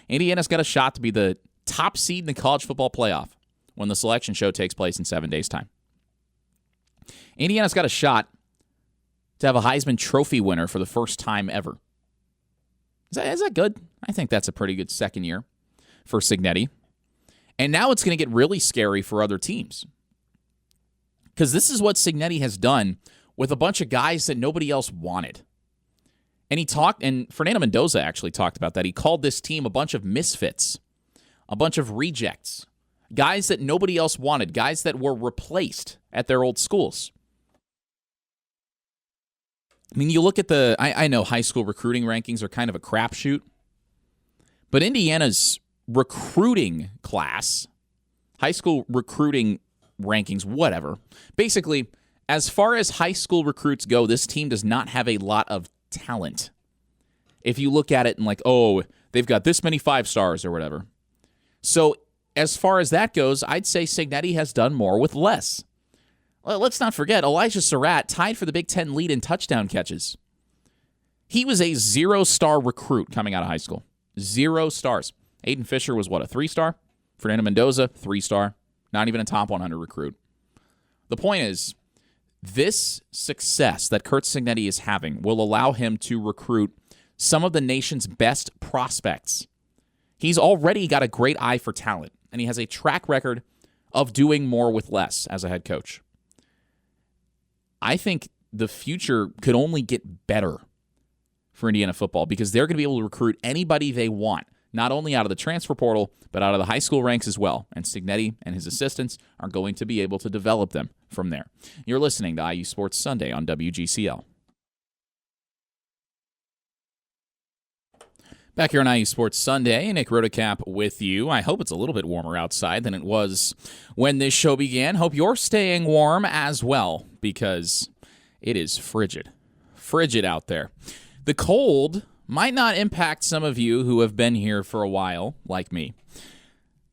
Indiana's got a shot to be the top seed in the college football playoff when the selection show takes place in 7 days' time. Indiana's got a shot to have a Heisman Trophy winner for the first time ever. Is that good? I think that's a pretty good second year for Cignetti. And now it's going to get really scary for other teams. Because this is what Cignetti has done with a bunch of guys that nobody else wanted. And Fernando Mendoza actually talked about that. He called this team a bunch of misfits, a bunch of rejects, guys that nobody else wanted, guys that were replaced at their old schools. I mean, you look at I know high school recruiting rankings are kind of a crapshoot, but Indiana's recruiting class, high school recruiting rankings, whatever. Basically, as far as high school recruits go, this team does not have a lot of talent. If you look at it and they've got this many 5 stars or whatever. So as far as that goes, I'd say Cignetti has done more with less. Let's not forget, Elijah Surratt tied for the Big Ten lead in touchdown catches. He was a 0-star recruit coming out of high school. 0 stars. Aiden Fisher was a 3-star? Fernando Mendoza, 3-star. Not even a top 100 recruit. The point is, this success that Curt Cignetti is having will allow him to recruit some of the nation's best prospects. He's already got a great eye for talent, and he has a track record of doing more with less as a head coach. I think the future could only get better for Indiana football because they're going to be able to recruit anybody they want, not only out of the transfer portal, but out of the high school ranks as well. And Cignetti and his assistants are going to be able to develop them from there. You're listening to IU Sports Sunday on WGCL. Back here on IU Sports Sunday, Nick Rotacap with you. I hope it's a little bit warmer outside than it was when this show began. Hope you're staying warm as well, because it is frigid. Frigid out there. The cold might not impact some of you who have been here for a while, like me,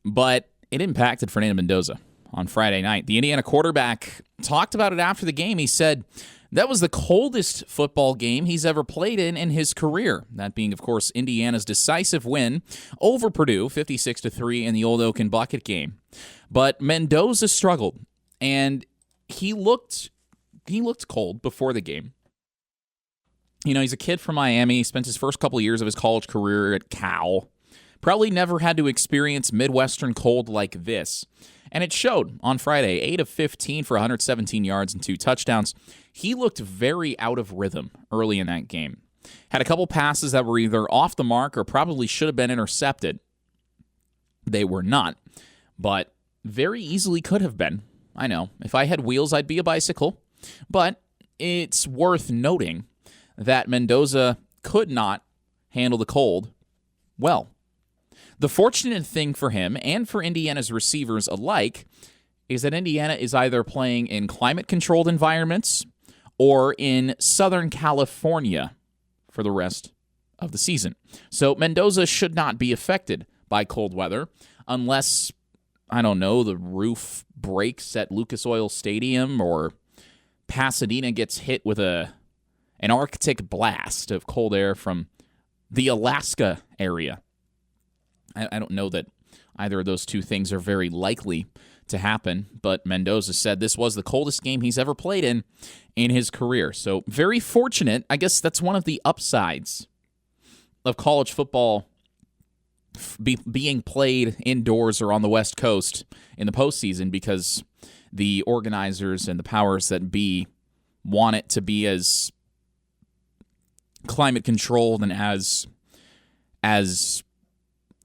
but it impacted Fernando Mendoza on Friday night. The Indiana quarterback talked about it after the game. He said that was the coldest football game he's ever played in his career. That being, of course, Indiana's decisive win over Purdue, 56-3 in the Old Oaken Bucket game. But Mendoza struggled, and he looked cold before the game. You know, he's a kid from Miami. He spent his first couple of years of his college career at Cal. Probably never had to experience Midwestern cold like this. And it showed on Friday, 8 of 15 for 117 yards and 2 touchdowns. He looked very out of rhythm early in that game. Had a couple passes that were either off the mark or probably should have been intercepted. They were not, but very easily could have been. I know, if I had wheels, I'd be a bicycle. But it's worth noting that Mendoza could not handle the cold well. The fortunate thing for him and for Indiana's receivers alike is that Indiana is either playing in climate-controlled environments or in Southern California for the rest of the season. So Mendoza should not be affected by cold weather unless, I don't know, the roof breaks at Lucas Oil Stadium or Pasadena gets hit with an Arctic blast of cold air from the Alaska area. I don't know that either of those two things are very likely to happen, but Mendoza said this was the coldest game he's ever played in his career. So very fortunate. I guess that's one of the upsides of college football being played indoors or on the West Coast in the postseason, because the organizers and the powers that be want it to be as climate controlled and as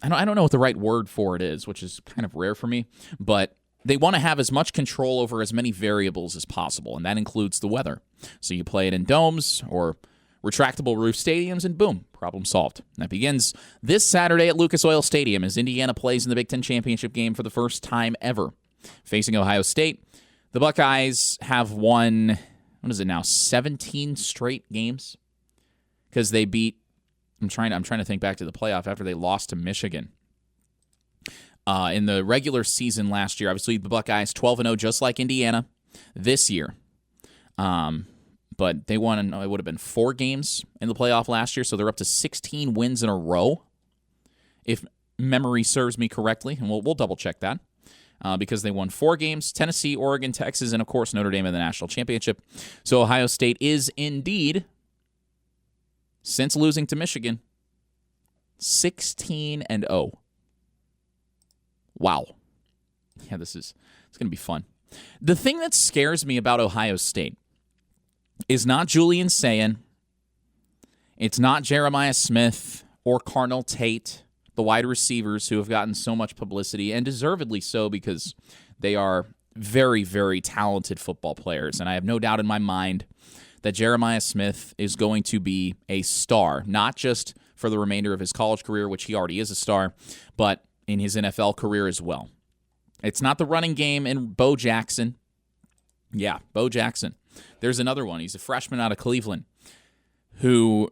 I don't know what the right word for it is, which is kind of rare for me, but they want to have as much control over as many variables as possible, and that includes the weather. So you play it in domes or retractable roof stadiums, and boom, problem solved. And that begins this Saturday at Lucas Oil Stadium as Indiana plays in the Big Ten Championship game for the first time ever. Facing Ohio State, the Buckeyes have won, 17 straight games? Because they beat, I'm trying to think back to the playoff after they lost to Michigan. In the regular season last year, obviously the Buckeyes 12-0, just like Indiana this year. But they won, it would have been 4 games in the playoff last year, so they're up to 16 wins in a row, if memory serves me correctly, and we'll double-check that, because they won 4 games, Tennessee, Oregon, Texas, and, of course, Notre Dame in the national championship. So Ohio State is indeed, since losing to Michigan, 16-0. Wow. Yeah, it's going to be fun. The thing that scares me about Ohio State is not Julian Sayin, it's not Jeremiah Smith or Carnell Tate, the wide receivers who have gotten so much publicity, and deservedly so because they are very, very talented football players. And I have no doubt in my mind that Jeremiah Smith is going to be a star, not just for the remainder of his college career, which he already is a star, but in his NFL career as well. It's not the running game in Bo Jackson. Yeah, Bo Jackson. There's another one. He's a freshman out of Cleveland who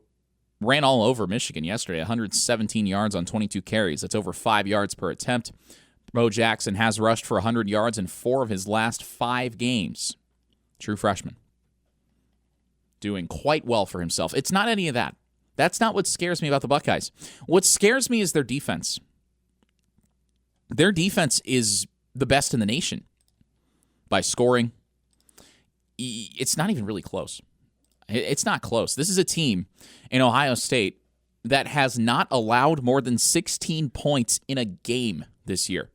ran all over Michigan yesterday, 117 yards on 22 carries. That's over 5 yards per attempt. Bo Jackson has rushed for 100 yards in 4 of his last 5 games. True freshman. Doing quite well for himself. It's not any of that. That's not what scares me about the Buckeyes. What scares me is their defense. Their defense is the best in the nation by scoring. It's not even really close. It's not close. This is a team in Ohio State that has not allowed more than 16 points in a game this year.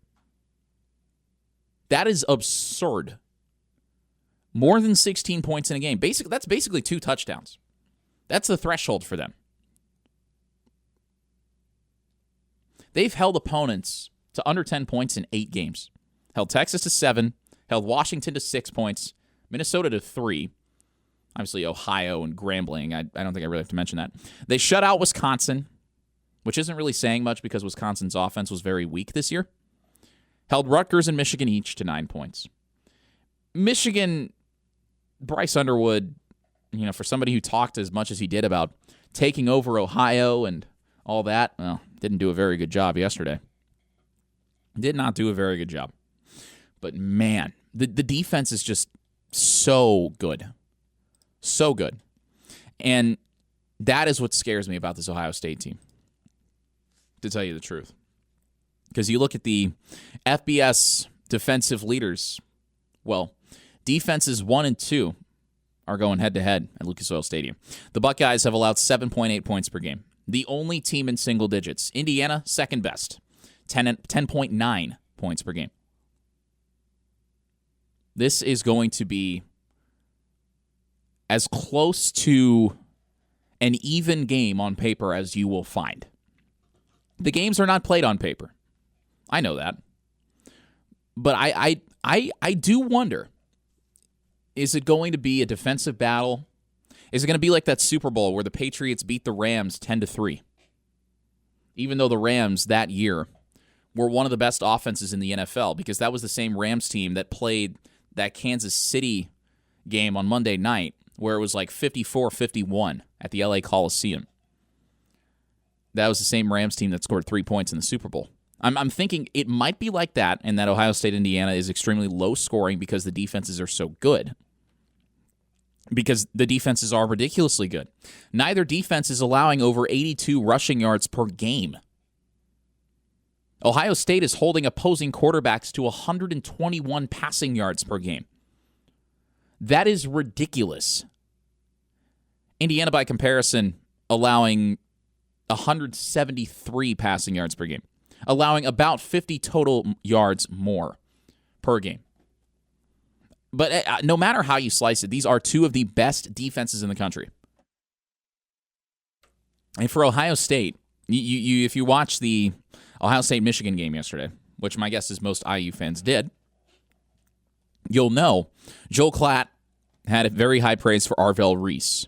That is absurd. More than 16 points in a game. That's basically 2 touchdowns. That's the threshold for them. They've held opponents to under 10 points in 8 games. Held Texas to 7, held Washington to 6 points, Minnesota to 3. Obviously, Ohio and Grambling. I don't think I really have to mention that. They shut out Wisconsin, which isn't really saying much because Wisconsin's offense was very weak this year. Held Rutgers and Michigan each to 9 points. Michigan, Bryce Underwood, for somebody who talked as much as he did about taking over Ohio and all that, well, didn't do a very good job yesterday. Did not do a very good job. But man, the defense is just so good. So good. And that is what scares me about this Ohio State team, to tell you the truth. Because you look at the FBS defensive leaders, well, defenses 1 and 2 are going head-to-head at Lucas Oil Stadium. The Buckeyes have allowed 7.8 points per game. The only team in single digits. Indiana, second best. 10.9 points per game. This is going to be as close to an even game on paper as you will find. The games are not played on paper. I know that. But I do wonder, is it going to be a defensive battle? Is it going to be like that Super Bowl where the Patriots beat the Rams 10-3? Even though the Rams that year were one of the best offenses in the NFL, because that was the same Rams team that played that Kansas City game on Monday night where it was like 54-51 at the LA Coliseum. That was the same Rams team that scored 3 points in the Super Bowl. I'm thinking it might be like that, and that Ohio State, Indiana is extremely low scoring because the defenses are so good. Because the defenses are ridiculously good. Neither defense is allowing over 82 rushing yards per game. Ohio State is holding opposing quarterbacks to 121 passing yards per game. That is ridiculous. Indiana, by comparison, allowing 173 passing yards per game, allowing about 50 total yards more per game. But no matter how you slice it, these are 2 of the best defenses in the country. And for Ohio State, you if you watch the Ohio State-Michigan game yesterday, which my guess is most IU fans did, you'll know Joel Klatt had a very high praise for Arvell Reese.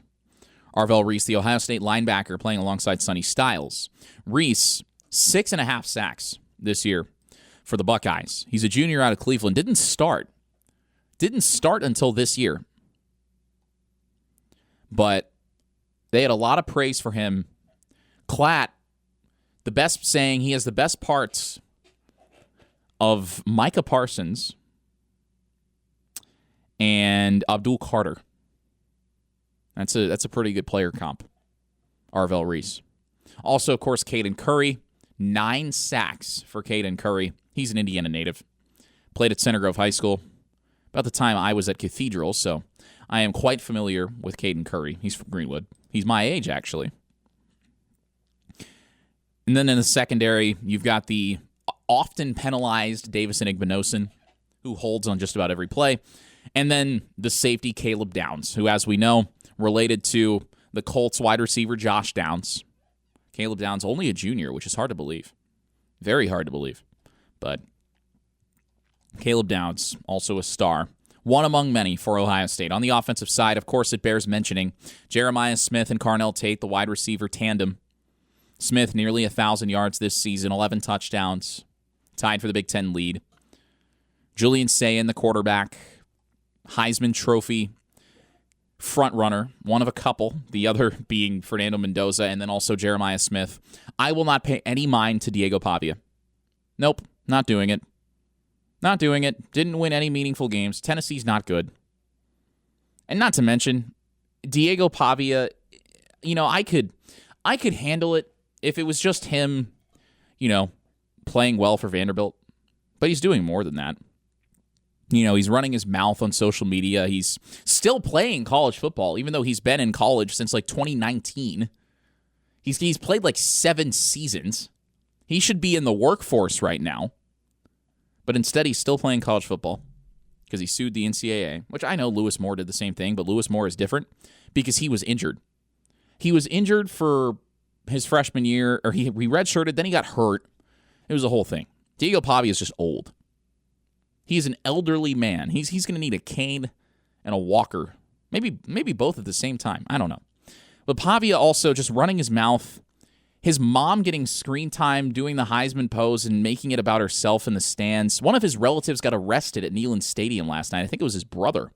Arvell Reese, the Ohio State linebacker playing alongside Sonny Styles. Reese, 6.5 sacks this year for the Buckeyes. He's a junior out of Cleveland. Didn't start until this year. But they had a lot of praise for him. Klatt, the best saying, he has the best parts of Micah Parsons and Abdul Carter. That's a pretty good player comp, Arvell Reese. Also, of course, Caden Curry. 9 sacks for Caden Curry. He's an Indiana native. Played at Center Grove High School about the time I was at Cathedral, so I am quite familiar with Caden Curry. He's from Greenwood. He's my age, actually. And then in the secondary, you've got the often penalized Davison Igbinosun, who holds on just about every play. And then the safety, Caleb Downs, who, as we know, related to the Colts wide receiver Josh Downs. Caleb Downs, only a junior, which is hard to believe. Very hard to believe. But Caleb Downs, also a star. One among many for Ohio State. On the offensive side, of course, it bears mentioning Jeremiah Smith and Carnell Tate, the wide receiver tandem. Smith, nearly 1,000 yards this season, 11 touchdowns, tied for the Big Ten lead. Julian Sayin, the quarterback, Heisman Trophy front runner, one of a couple, the other being Fernando Mendoza, and then also Jeremiah Smith. I will not pay any mind to Diego Pavia. Nope, not doing it. Not doing it. Didn't win any meaningful games. Tennessee's not good. And not to mention, Diego Pavia, I could handle it if it was just him, playing well for Vanderbilt. But he's doing more than that. He's running his mouth on social media. He's still playing college football, even though he's been in college since 2019. He's played 7 seasons. He should be in the workforce right now. But instead, he's still playing college football because he sued the NCAA, which I know Lewis Moore did the same thing, but Lewis Moore is different because he was injured. He was injured for his freshman year, or he redshirted, then he got hurt. It was a whole thing. Diego Pavia is just old. He's an elderly man. He's going to need a cane and a walker. Maybe both at the same time. I don't know. But Pavia also just running his mouth. His mom getting screen time, doing the Heisman pose and making it about herself in the stands. One of his relatives got arrested at Neyland Stadium last night. I think it was his brother.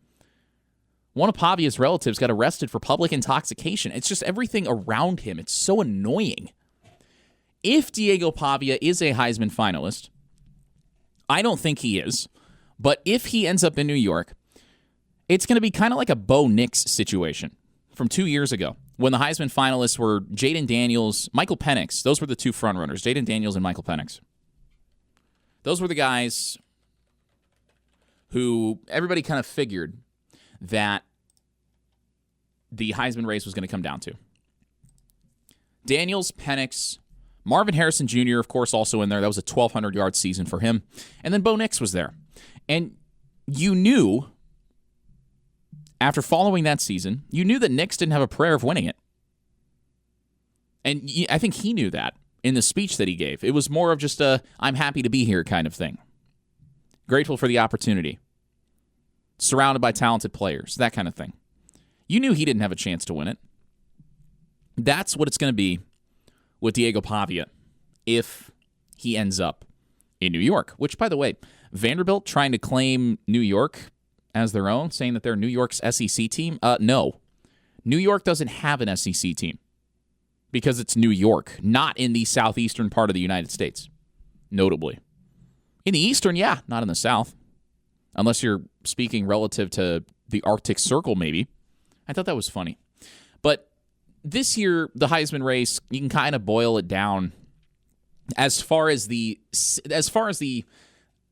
One of Pavia's relatives got arrested for public intoxication. It's just everything around him. It's so annoying. If Diego Pavia is a Heisman finalist, I don't think he is. But if he ends up in New York, it's going to be kind of like a Bo Nix situation from 2 years ago when the Heisman finalists were Jaden Daniels, Michael Penix. Those were the two frontrunners, Jaden Daniels and Michael Penix. Those were the guys who everybody kind of figured that the Heisman race was going to come down to. Daniels, Penix, Marvin Harrison Jr., of course, also in there. That was a 1,200-yard season for him. And then Bo Nix was there. And you knew, after following that season, you knew that Nix didn't have a prayer of winning it. And I think he knew that in the speech that he gave. It was more of just a, I'm happy to be here kind of thing. Grateful for the opportunity. Surrounded by talented players, that kind of thing. You knew he didn't have a chance to win it. That's what it's going to be with Diego Pavia if he ends up in New York, which, by the way, Vanderbilt trying to claim New York as their own, saying that they're New York's SEC team. No. New York doesn't have an SEC team because it's New York, not in the southeastern part of the United States, notably. In the eastern, yeah, not in the south, unless you're speaking relative to the Arctic Circle, maybe. I thought that was funny. But this year, the Heisman race, you can kind of boil it down as far as the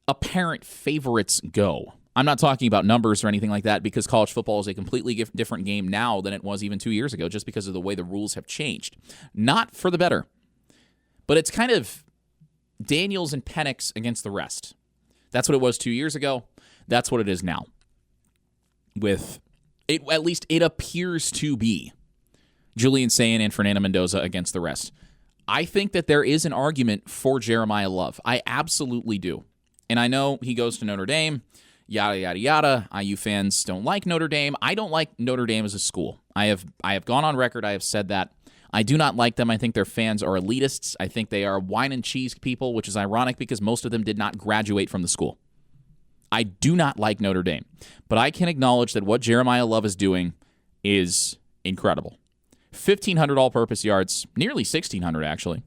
apparent favorites go. I'm not talking about numbers or anything like that because college football is a completely different game now than it was even 2 years ago just because of the way the rules have changed. Not for the better. But it's kind of Daniels and Penix against the rest. That's what it was 2 years ago. That's what it is now. With it, at least it appears to be Julian Sayin and Fernando Mendoza against the rest. I think that there is an argument for Jeremiah Love. I absolutely do. And I know he goes to Notre Dame, yada, yada, yada. IU fans don't like Notre Dame. I don't like Notre Dame as a school. I have gone on record. I have said that. I do not like them. I think their fans are elitists. I think they are wine and cheese people, which is ironic because most of them did not graduate from the school. I do not like Notre Dame. But I can acknowledge that what Jeremiah Love is doing is incredible. 1,500 all-purpose yards, nearly 1,600 actually.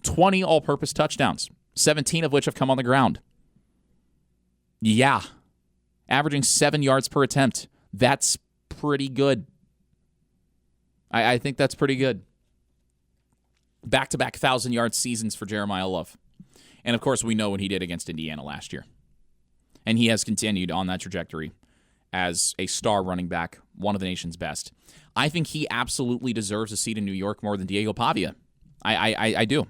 20 all-purpose touchdowns, 17 of which have come on the ground. Yeah. Averaging 7 yards per attempt. That's pretty good. I think that's pretty good. Back-to-back 1,000-yard seasons for Jeremiah Love. And, of course, we know what he did against Indiana last year. And he has continued on that trajectory as a star running back, one of the nation's best. I think he absolutely deserves a seat in New York more than Diego Pavia. I do.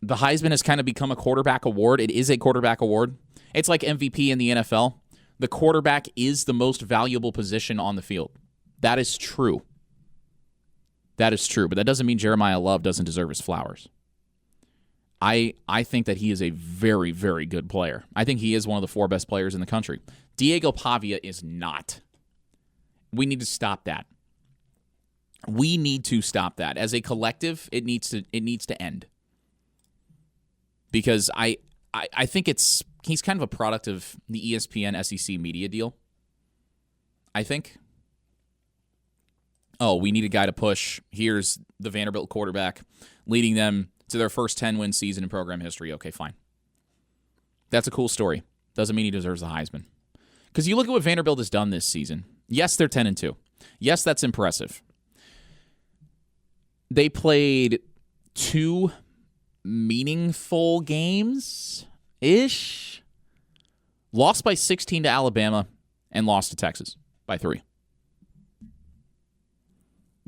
The Heisman has kind of become a quarterback award. It is a quarterback award. It's like MVP in the NFL. The quarterback is the most valuable position on the field. That is true. That is true, but that doesn't mean Jeremiah Love doesn't deserve his flowers. I think that he is a very, very good player. I think he is one of the 4 best players in the country. Diego Pavia is not. We need to stop that. We need to stop that. As a collective, it needs to end. Because I think he's kind of a product of the ESPN SEC media deal. I think. Oh, we need a guy to push. Here's the Vanderbilt quarterback leading them to their first 10-win season in program history. Okay, fine. That's a cool story. Doesn't mean he deserves the Heisman. Because you look at what Vanderbilt has done this season. Yes, they're 10-2. Yes, that's impressive. They played 2 meaningful games-ish. Lost by 16 to Alabama and lost to Texas by 3.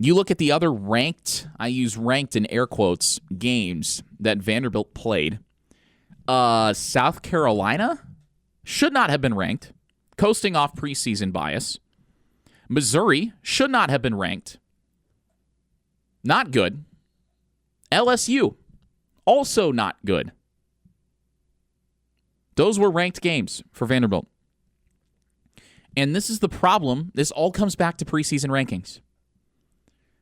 You look at the other ranked, I use ranked in air quotes, games that Vanderbilt played. South Carolina should not have been ranked, coasting off preseason bias. Missouri should not have been ranked. Not good. LSU, also not good. Those were ranked games for Vanderbilt. And this is the problem. This all comes back to preseason rankings.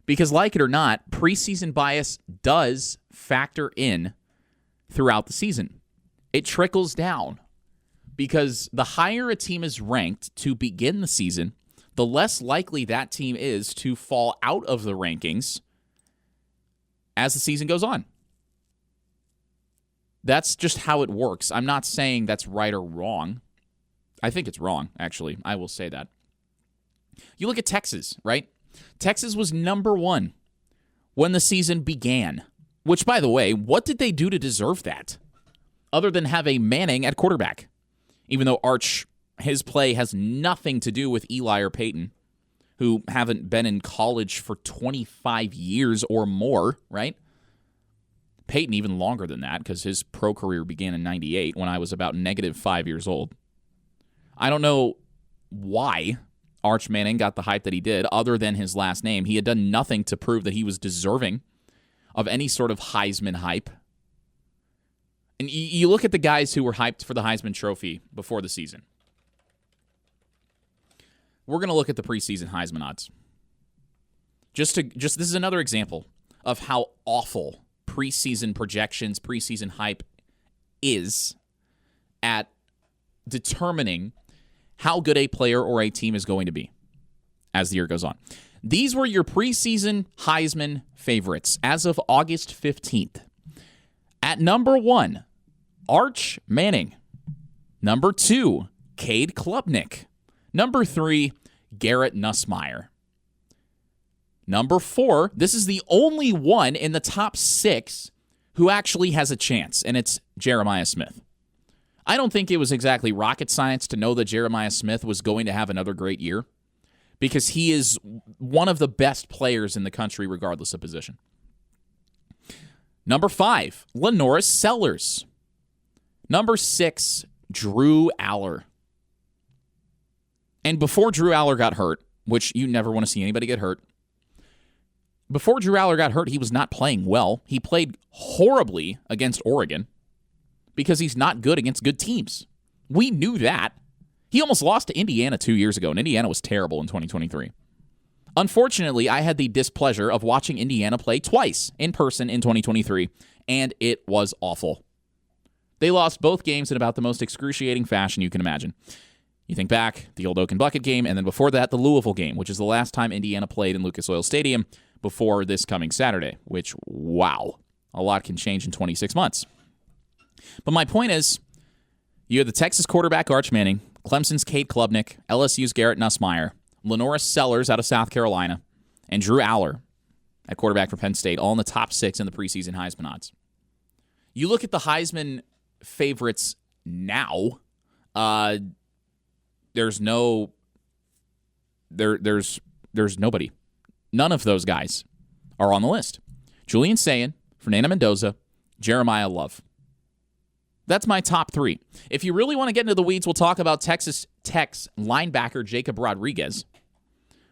Because like it or not, preseason bias does factor in throughout the season. It trickles down. Because the higher a team is ranked to begin the season, the less likely that team is to fall out of the rankings as the season goes on. That's just how it works. I'm not saying that's right or wrong. I think it's wrong, actually. I will say that. You look at Texas, right? Texas was number 1 when the season began. Which, by the way, what did they do to deserve that? Other than have a Manning at quarterback. Even though Arch, his play has nothing to do with Eli or Peyton, who haven't been in college for 25 years or more, right? Peyton even longer than that because his pro career began in 98 when I was about -5 years old. I don't know why Arch Manning got the hype that he did other than his last name. He had done nothing to prove that he was deserving of any sort of Heisman hype. And you look at the guys who were hyped for the Heisman Trophy before the season. We're going to look at the preseason Heisman odds. This is another example of how awful preseason projections, preseason hype is at determining how good a player or a team is going to be as the year goes on. These were your preseason Heisman favorites as of August 15th. At number 1, Arch Manning. Number 2, Cade Klubnik. Number 3, Garrett Nussmeier. Number 4, this is the only one in the top 6 who actually has a chance, and it's Jeremiah Smith. I don't think it was exactly rocket science to know that Jeremiah Smith was going to have another great year because he is one of the best players in the country regardless of position. Number 5, Lenoris Sellers. Number 6, Drew Aller. And before Drew Aller got hurt, which you never want to see anybody get hurt, Before Drew Aller got hurt, he was not playing well. He played horribly against Oregon because he's not good against good teams. We knew that. He almost lost to Indiana 2 years ago, and Indiana was terrible in 2023. Unfortunately, I had the displeasure of watching Indiana play twice in person in 2023, and it was awful. They lost both games in about the most excruciating fashion you can imagine. You think back, the old Oak and Bucket game, and then before that, the Louisville game, which is the last time Indiana played in Lucas Oil Stadium before this coming Saturday, which, wow, a lot can change in 26 months. But my point is, you had the Texas quarterback Arch Manning, Clemson's Cade Klubnik, LSU's Garrett Nussmeier, Lenora Sellers out of South Carolina, and Drew Aller at quarterback for Penn State, all in the top 6 in the preseason Heisman odds. You look at the Heisman favorites now, there's nobody. None of those guys are on the list. Julian Sayin, Fernando Mendoza, Jeremiah Love. That's my top 3. If you really want to get into the weeds, we'll talk about Texas Tech's linebacker Jacob Rodriguez.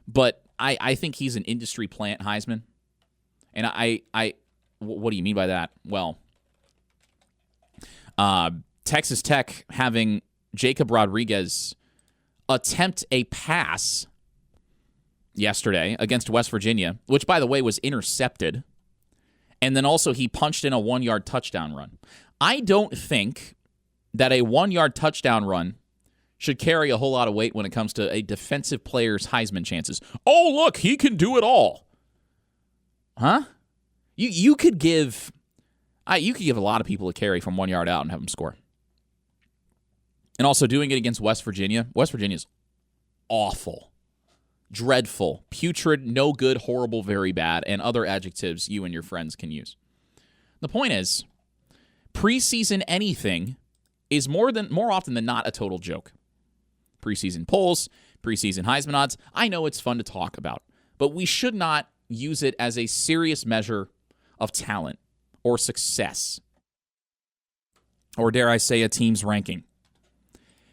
But I think he's an industry plant Heisman. And what do you mean by that? Well, Texas Tech having Jacob Rodriguez attempt a pass yesterday against West Virginia, which, by the way, was intercepted. And then also he punched in a 1-yard touchdown run. I don't think that a 1-yard touchdown run should carry a whole lot of weight when it comes to a defensive player's Heisman chances. Oh, look, he can do it all. Huh? You could give a lot of people a carry from 1 yard out and have them score. And also doing it against West Virginia. West Virginia's awful, dreadful, putrid, no good, horrible, very bad, and other adjectives you and your friends can use. The point is, preseason anything is more often than not a total joke. Preseason polls, preseason Heisman odds, I know it's fun to talk about, but we should not use it as a serious measure of talent or success, or dare I say a team's ranking.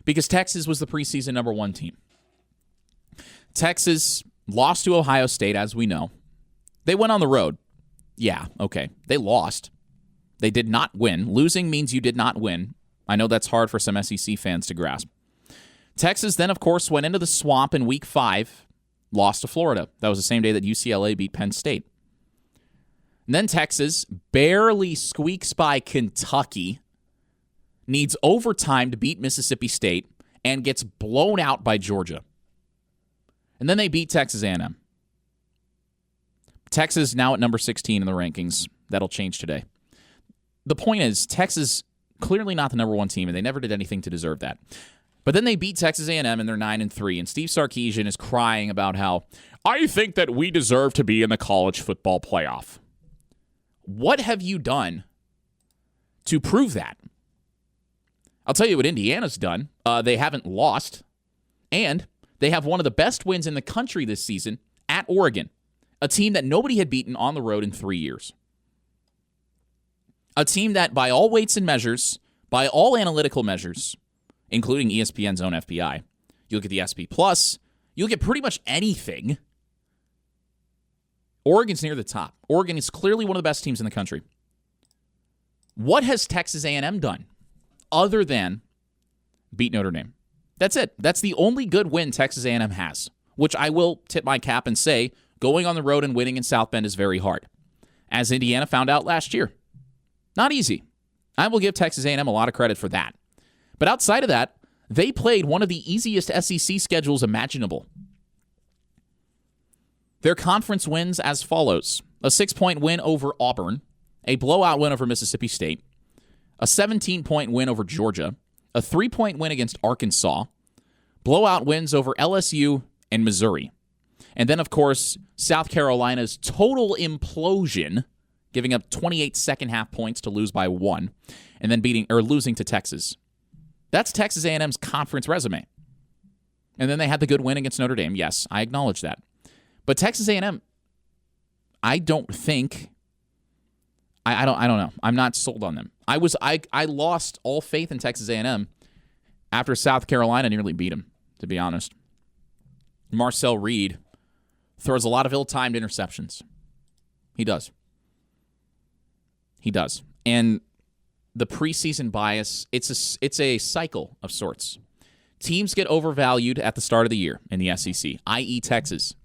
Because Texas was the preseason number 1 team. Texas lost to Ohio State, as we know. They went on the road. Yeah, okay. They lost. They did not win. Losing means you did not win. I know that's hard for some SEC fans to grasp. Texas then, of course, went into the swamp in Week 5, lost to Florida. That was the same day that UCLA beat Penn State. And then Texas barely squeaks by Kentucky, needs overtime to beat Mississippi State, and gets blown out by Georgia. And then they beat Texas A&M. Texas now at number 16 in the rankings. That'll change today. The point is, Texas clearly not the number 1 team, and they never did anything to deserve that. But then they beat Texas A&M, and they're 9-3, and Steve Sarkisian is crying about how, I think that we deserve to be in the college football playoff. What have you done to prove that? I'll tell you what Indiana's done. They haven't lost, and they have one of the best wins in the country this season at Oregon, a team that nobody had beaten on the road in 3 years. A team that, by all weights and measures, by all analytical measures, including ESPN's own FPI, you look at the SP+, you look at pretty much anything, Oregon's near the top. Oregon is clearly one of the best teams in the country. What has Texas A&M done other than beat Notre Dame? That's it. That's the only good win Texas A&M has, which I will tip my cap and say going on the road and winning in South Bend is very hard, as Indiana found out last year. Not easy. I will give Texas A&M a lot of credit for that. But outside of that, they played one of the easiest SEC schedules imaginable. Their conference wins as follows: a 6-point win over Auburn, a blowout win over Mississippi State, a 17-point win over Georgia, a 3-point win against Arkansas, blowout wins over LSU and Missouri. And then, of course, South Carolina's total implosion, giving up 28 second-half points to lose by 1, and then losing to Texas. That's Texas A&M's conference resume. And then they had the good win against Notre Dame. Yes, I acknowledge that. But Texas A&M, I don't think, I don't know. I'm not sold on them. I lost all faith in Texas A&M after South Carolina nearly beat them, to be honest. Marcel Reed throws a lot of ill-timed interceptions. He does. He does. And the preseason bias, it's a cycle of sorts. Teams get overvalued at the start of the year in the SEC, i.e. Texas.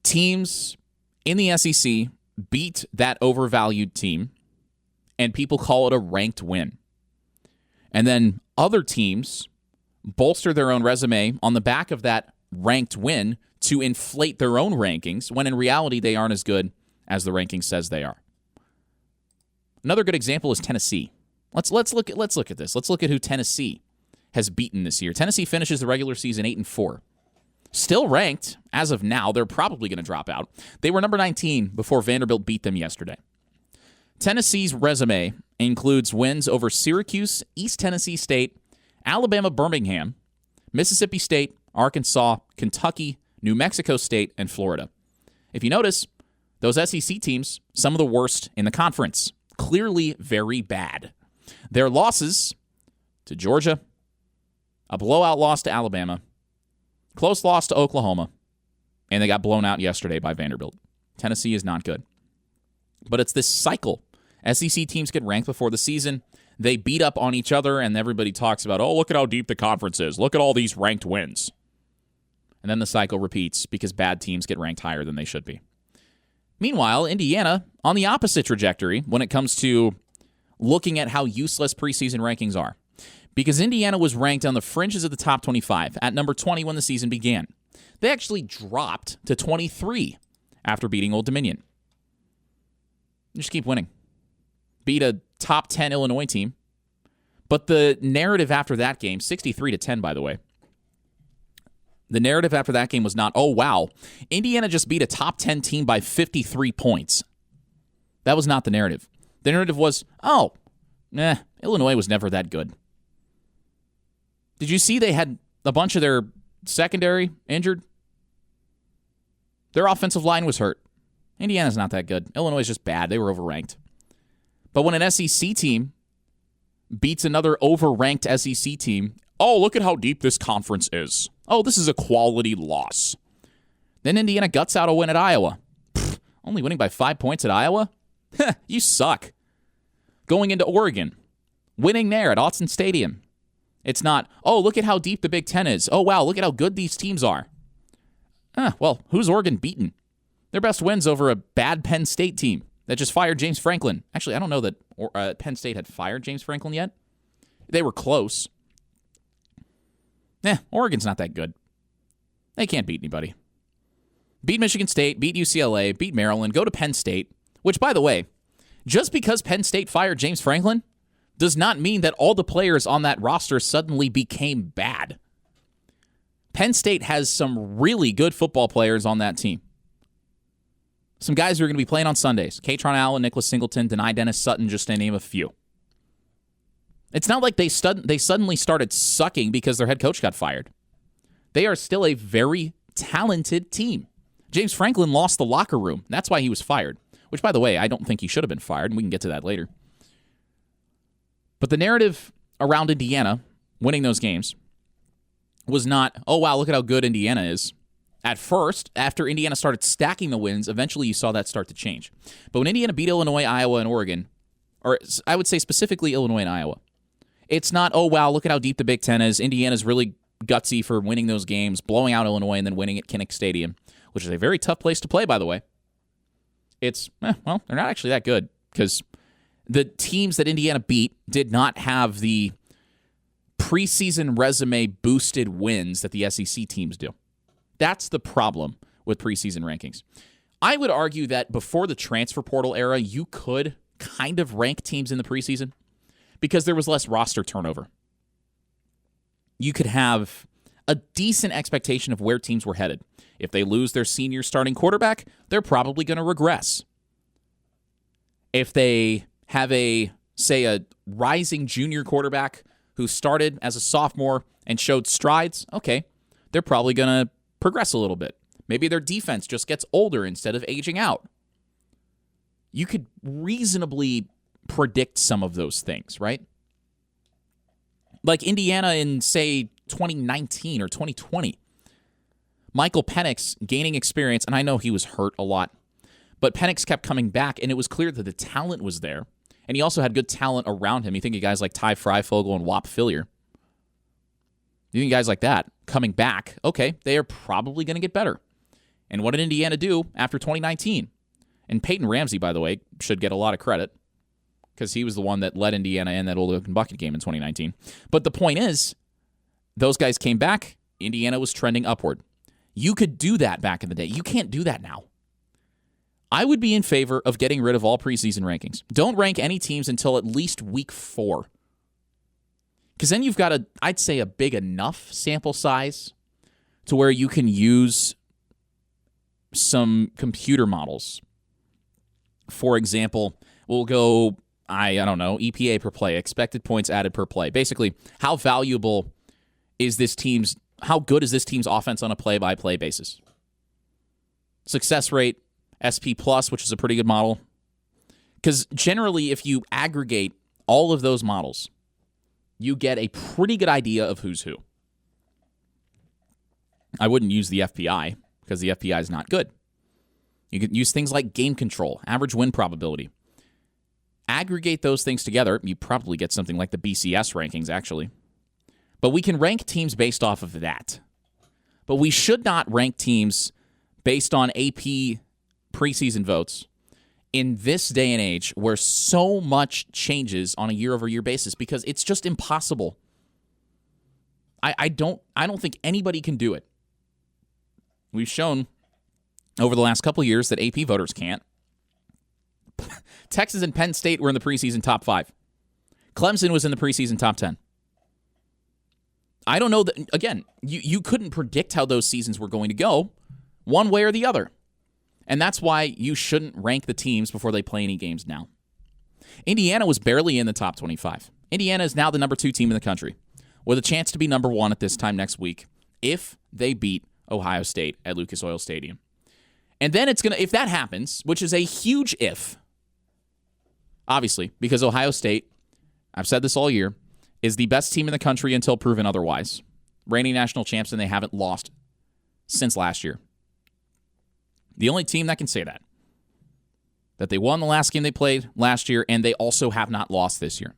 Teams in the SEC beat that overvalued team, and people call it a ranked win. And then other teams bolster their own resume on the back of that ranked win to inflate their own rankings, when in reality they aren't as good as the ranking says they are. Another good example is Tennessee. Let's look at this. Let's look at who Tennessee has beaten this year. Tennessee finishes the regular season 8-4. Still ranked as of now. They're probably going to drop out. They were number 19 before Vanderbilt beat them yesterday. Tennessee's resume includes wins over Syracuse, East Tennessee State, Alabama Birmingham, Mississippi State, Arkansas, Kentucky, New Mexico State, and Florida. If you notice, those SEC teams, some of the worst in the conference. Clearly very bad. Their losses to Georgia, a blowout loss to Alabama, close loss to Oklahoma, and they got blown out yesterday by Vanderbilt. Tennessee is not good. But it's this cycle. SEC teams get ranked before the season. They beat up on each other, and everybody talks about, oh, look at how deep the conference is. Look at all these ranked wins. And then the cycle repeats because bad teams get ranked higher than they should be. Meanwhile, Indiana on the opposite trajectory when it comes to looking at how useless preseason rankings are. Because Indiana was ranked on the fringes of the top 25 at number 20 when the season began. They actually dropped to 23 after beating Old Dominion. Just keep winning. Beat a top 10 Illinois team. But the narrative after that game, 63-10 by the way, the narrative after that game was not, oh, wow, Indiana just beat a top 10 team by 53 points. That was not the narrative. The narrative was, Illinois was never that good. Did you see they had a bunch of their secondary injured? Their offensive line was hurt. Indiana's not that good. Illinois is just bad. They were overranked. But when an SEC team beats another overranked SEC team, oh, look at how deep this conference is. Oh, this is a quality loss. Then Indiana guts out a win at Iowa. Only winning by 5 points at Iowa? You suck. Going into Oregon, winning there at Autzen Stadium. It's not, oh, look at how deep the Big Ten is. Oh, wow, look at how good these teams are. Well, who's Oregon beaten? Their best wins over a bad Penn State team that just fired James Franklin. Actually, I don't know that Penn State had fired James Franklin yet. They were close. Oregon's not that good. They can't beat anybody. Beat Michigan State, beat UCLA, beat Maryland, go to Penn State, which, by the way, just because Penn State fired James Franklin does not mean that all the players on that roster suddenly became bad. Penn State has some really good football players on that team. Some guys who are going to be playing on Sundays. Katron Allen, Nicholas Singleton, Denai Dennis Sutton, just to name a few. It's not like they suddenly started sucking because their head coach got fired. They are still a very talented team. James Franklin lost the locker room. That's why he was fired. Which, by the way, I don't think he should have been fired, and we can get to that later. But the narrative around Indiana winning those games was not, oh, wow, look at how good Indiana is. At first, after Indiana started stacking the wins, eventually you saw that start to change. But when Indiana beat Illinois, Iowa, and Oregon, or I would say specifically Illinois and Iowa, it's not, oh, wow, look at how deep the Big Ten is. Indiana's really gutsy for winning those games, blowing out Illinois, and then winning at Kinnick Stadium, which is a very tough place to play, by the way. It's, well, they're not actually that good because the teams that Indiana beat did not have the preseason resume boosted wins that the SEC teams do. That's the problem with preseason rankings. I would argue that before the transfer portal era, you could kind of rank teams in the preseason because there was less roster turnover. You could have a decent expectation of where teams were headed. If they lose their senior starting quarterback, they're probably going to regress. If they have a rising junior quarterback who started as a sophomore and showed strides, okay, they're probably going to progress a little bit. Maybe their defense just gets older instead of aging out. You could reasonably predict some of those things, right? Like Indiana in, say, 2019 or 2020. Michael Penix gaining experience, and I know he was hurt a lot, but Penix kept coming back, and it was clear that the talent was there. And he also had good talent around him. You think of guys like Ty Freifogel and Whop Phillier. You think guys like that coming back, okay, they are probably going to get better. And what did Indiana do after 2019? And Peyton Ramsey, by the way, should get a lot of credit because he was the one that led Indiana in that Old Open Bucket game in 2019. But the point is, those guys came back. Indiana was trending upward. You could do that back in the day. You can't do that now. I would be in favor of getting rid of all preseason rankings. Don't rank any teams until at least week 4. Because then you've got I'd say a big enough sample size to where you can use some computer models. For example, we'll go, I don't know, EPA per play, expected points added per play. Basically, how valuable is how good is this team's offense on a play-by-play basis? Success rate, SP+, which is a pretty good model. Because generally, if you aggregate all of those models, you get a pretty good idea of who's who. I wouldn't use the FPI because the FPI is not good. You can use things like game control, average win probability. Aggregate those things together, you probably get something like the BCS rankings, actually. But we can rank teams based off of that. But we should not rank teams based on AP preseason votes in this day and age where so much changes on a year-over-year basis because it's just impossible. I don't think anybody can do it. We've shown over the last couple of years that AP voters can't. Texas and Penn State were in the preseason top 5. Clemson was in the preseason top 10. I don't know that, again, you couldn't predict how those seasons were going to go one way or the other. And that's why you shouldn't rank the teams before they play any games now. Indiana was barely in the top 25. Indiana is now the number 2 team in the country with a chance to be number 1 at this time next week if they beat Ohio State at Lucas Oil Stadium. And then if that happens, which is a huge if, obviously, because Ohio State, I've said this all year, is the best team in the country until proven otherwise. Reigning national champs, and they haven't lost since last year. The only team that can say that they won the last game they played last year, and they also have not lost this year.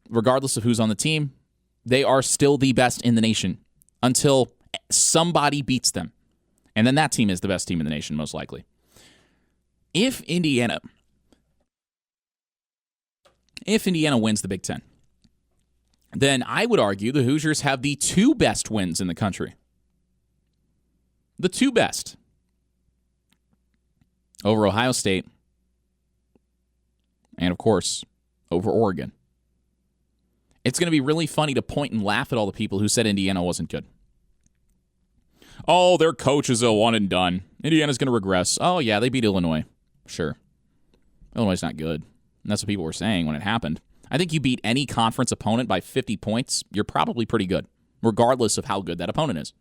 Regardless of who's on the team, they are still the best in the nation until somebody beats them. And then that team is the best team in the nation, most likely. If Indiana wins the Big Ten, then I would argue the Hoosiers have the 2 best wins in the country. The 2 best. Over Ohio State, and of course, over Oregon. It's going to be really funny to point and laugh at all the people who said Indiana wasn't good. Oh, their coach is a one and done. Indiana's going to regress. Oh, yeah, they beat Illinois. Sure. Illinois is not good. And that's what people were saying when it happened. I think you beat any conference opponent by 50 points, you're probably pretty good, regardless of how good that opponent is.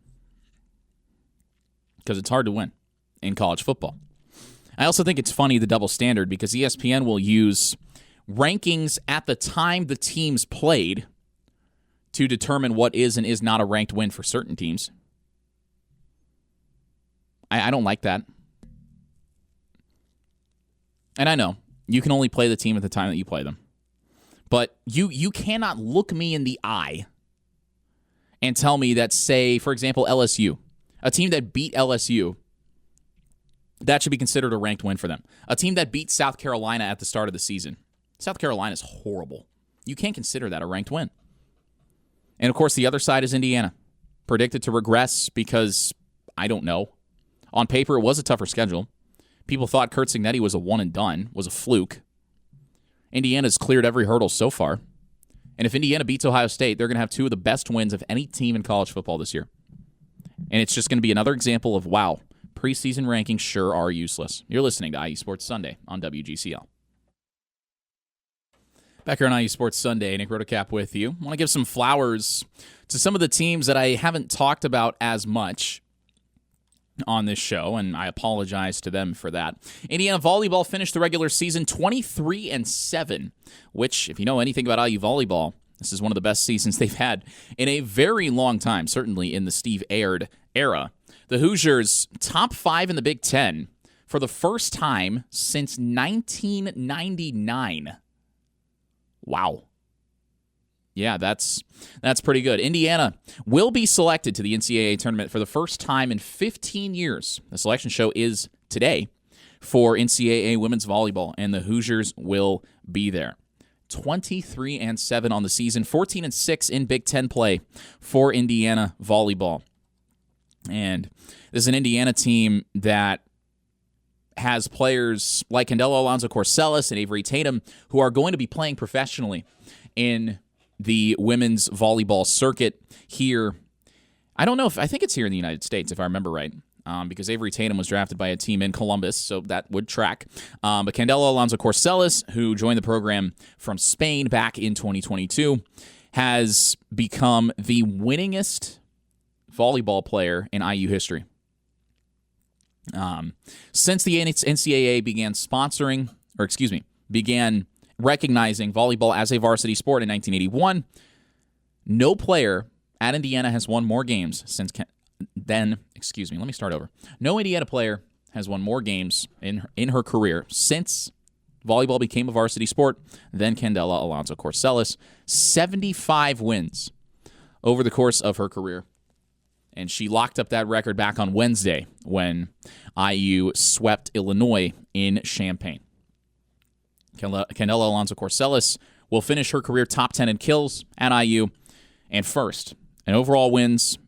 Because it's hard to win in college football. I also think it's funny, the double standard, because ESPN will use rankings at the time the teams played to determine what is and is not a ranked win for certain teams. I don't like that. And I know, you can only play the team at the time that you play them. But you cannot look me in the eye and tell me that, say, for example, LSU, a team that beat LSU, that should be considered a ranked win for them. A team that beat South Carolina at the start of the season. South Carolina is horrible. You can't consider that a ranked win. And, of course, the other side is Indiana. Predicted to regress because, I don't know. On paper, it was a tougher schedule. People thought Curt Cignetti was a one and done, was a fluke. Indiana's cleared every hurdle so far. And if Indiana beats Ohio State, they're going to have 2 of the best wins of any team in college football this year. And it's just going to be another example of, wow, preseason rankings sure are useless. You're listening to IU Sports Sunday on WGCL. Back here on IU Sports Sunday, Nick Rotocap with you. I want to give some flowers to some of the teams that I haven't talked about as much on this show, and I apologize to them for that. Indiana volleyball finished the regular season 23-7, which, if you know anything about IU volleyball, this is one of the best seasons they've had in a very long time, certainly in the Steve Aird era, the Hoosiers top 5 in the Big Ten for the first time since 1999. Wow. Yeah, that's pretty good. Indiana will be selected to the NCAA tournament for the first time in 15 years. The selection show is today for NCAA women's volleyball, and the Hoosiers will be there. 23-7 on the season, 14-6 in Big Ten play for Indiana volleyball. And this is an Indiana team that has players like Candelo Alonso-Corsellis and Avery Tatum who are going to be playing professionally in the women's volleyball circuit here. I don't know I think it's here in the United States, if I remember right, because Avery Tatum was drafted by a team in Columbus, so that would track. But Candelo Alonso-Corsellis, who joined the program from Spain back in 2022, has become the winningest volleyball player in IU history. Since the NCAA began recognizing volleyball as a varsity sport in 1981, no player at Indiana has won more games since then. Let me start over. No Indiana player has won more games in her career since volleyball became a varsity sport than Candelo Alonso-Corsellis. 75 wins over the course of her career. And she locked up that record back on Wednesday when IU swept Illinois in Champaign. Candelo Alonso-Corsellis will finish her career top 10 in kills at IU and first in overall wins,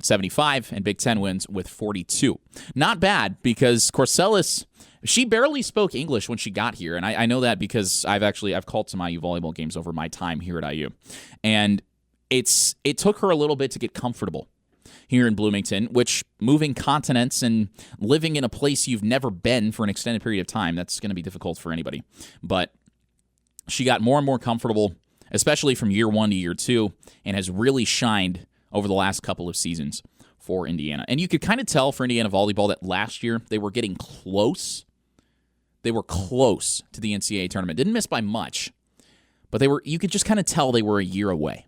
75, and Big Ten wins with 42. Not bad, because Corsellis, she barely spoke English when she got here, and I know that because I've called some IU volleyball games over my time here at IU, and it took her a little bit to get comfortable here in Bloomington, which moving continents and living in a place you've never been for an extended period of time, that's going to be difficult for anybody. But she got more and more comfortable, especially from year 1 to year 2, and has really shined over the last couple of seasons for Indiana. And you could kind of tell for Indiana volleyball that last year they were getting close. They were close to the NCAA tournament. Didn't miss by much, but you could just kind of tell they were a year away.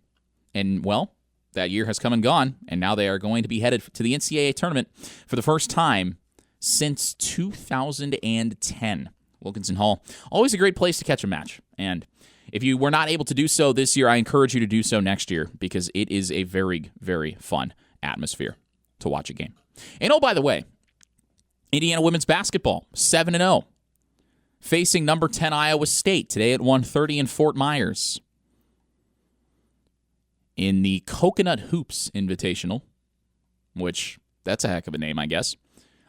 And, well, that year has come and gone, and now they are going to be headed to the NCAA tournament for the first time since 2010. Wilkinson Hall, always a great place to catch a match. And if you were not able to do so this year, I encourage you to do so next year, because it is a very, very fun atmosphere to watch a game. And oh, by the way, Indiana women's basketball, 7-0, facing number 10 Iowa State today at 1:30 in Fort Myers in the Coconut Hoops Invitational, which, that's a heck of a name, I guess.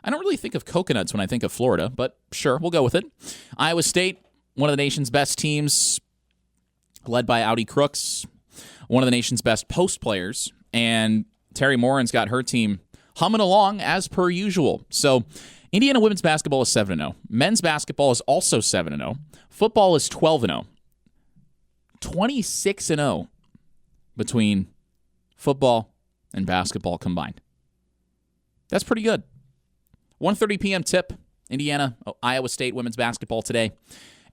I don't really think of coconuts when I think of Florida, but sure, we'll go with it. Iowa State, one of the nation's best teams, led by Audi Crooks, one of the nation's best post players, and Terry Morin's got her team humming along as per usual. So Indiana women's basketball is 7-0. Men's basketball is also 7-0. Football is 12-0. 26-0 between football and basketball combined. That's pretty good. 1:30 p.m. tip, Indiana, Iowa State women's basketball today.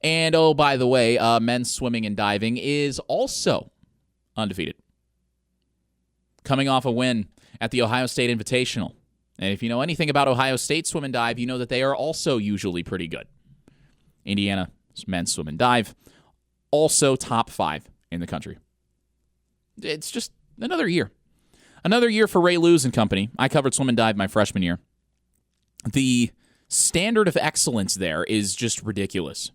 And, oh, by the way, men's swimming and diving is also undefeated, coming off a win at the Ohio State Invitational. And if you know anything about Ohio State swim and dive, you know that they are also usually pretty good. Indiana men's swim and dive, also top 5 in the country. It's just another year. Another year for Ray Lewis and company. I covered swim and dive my freshman year. The standard of excellence there is just ridiculous.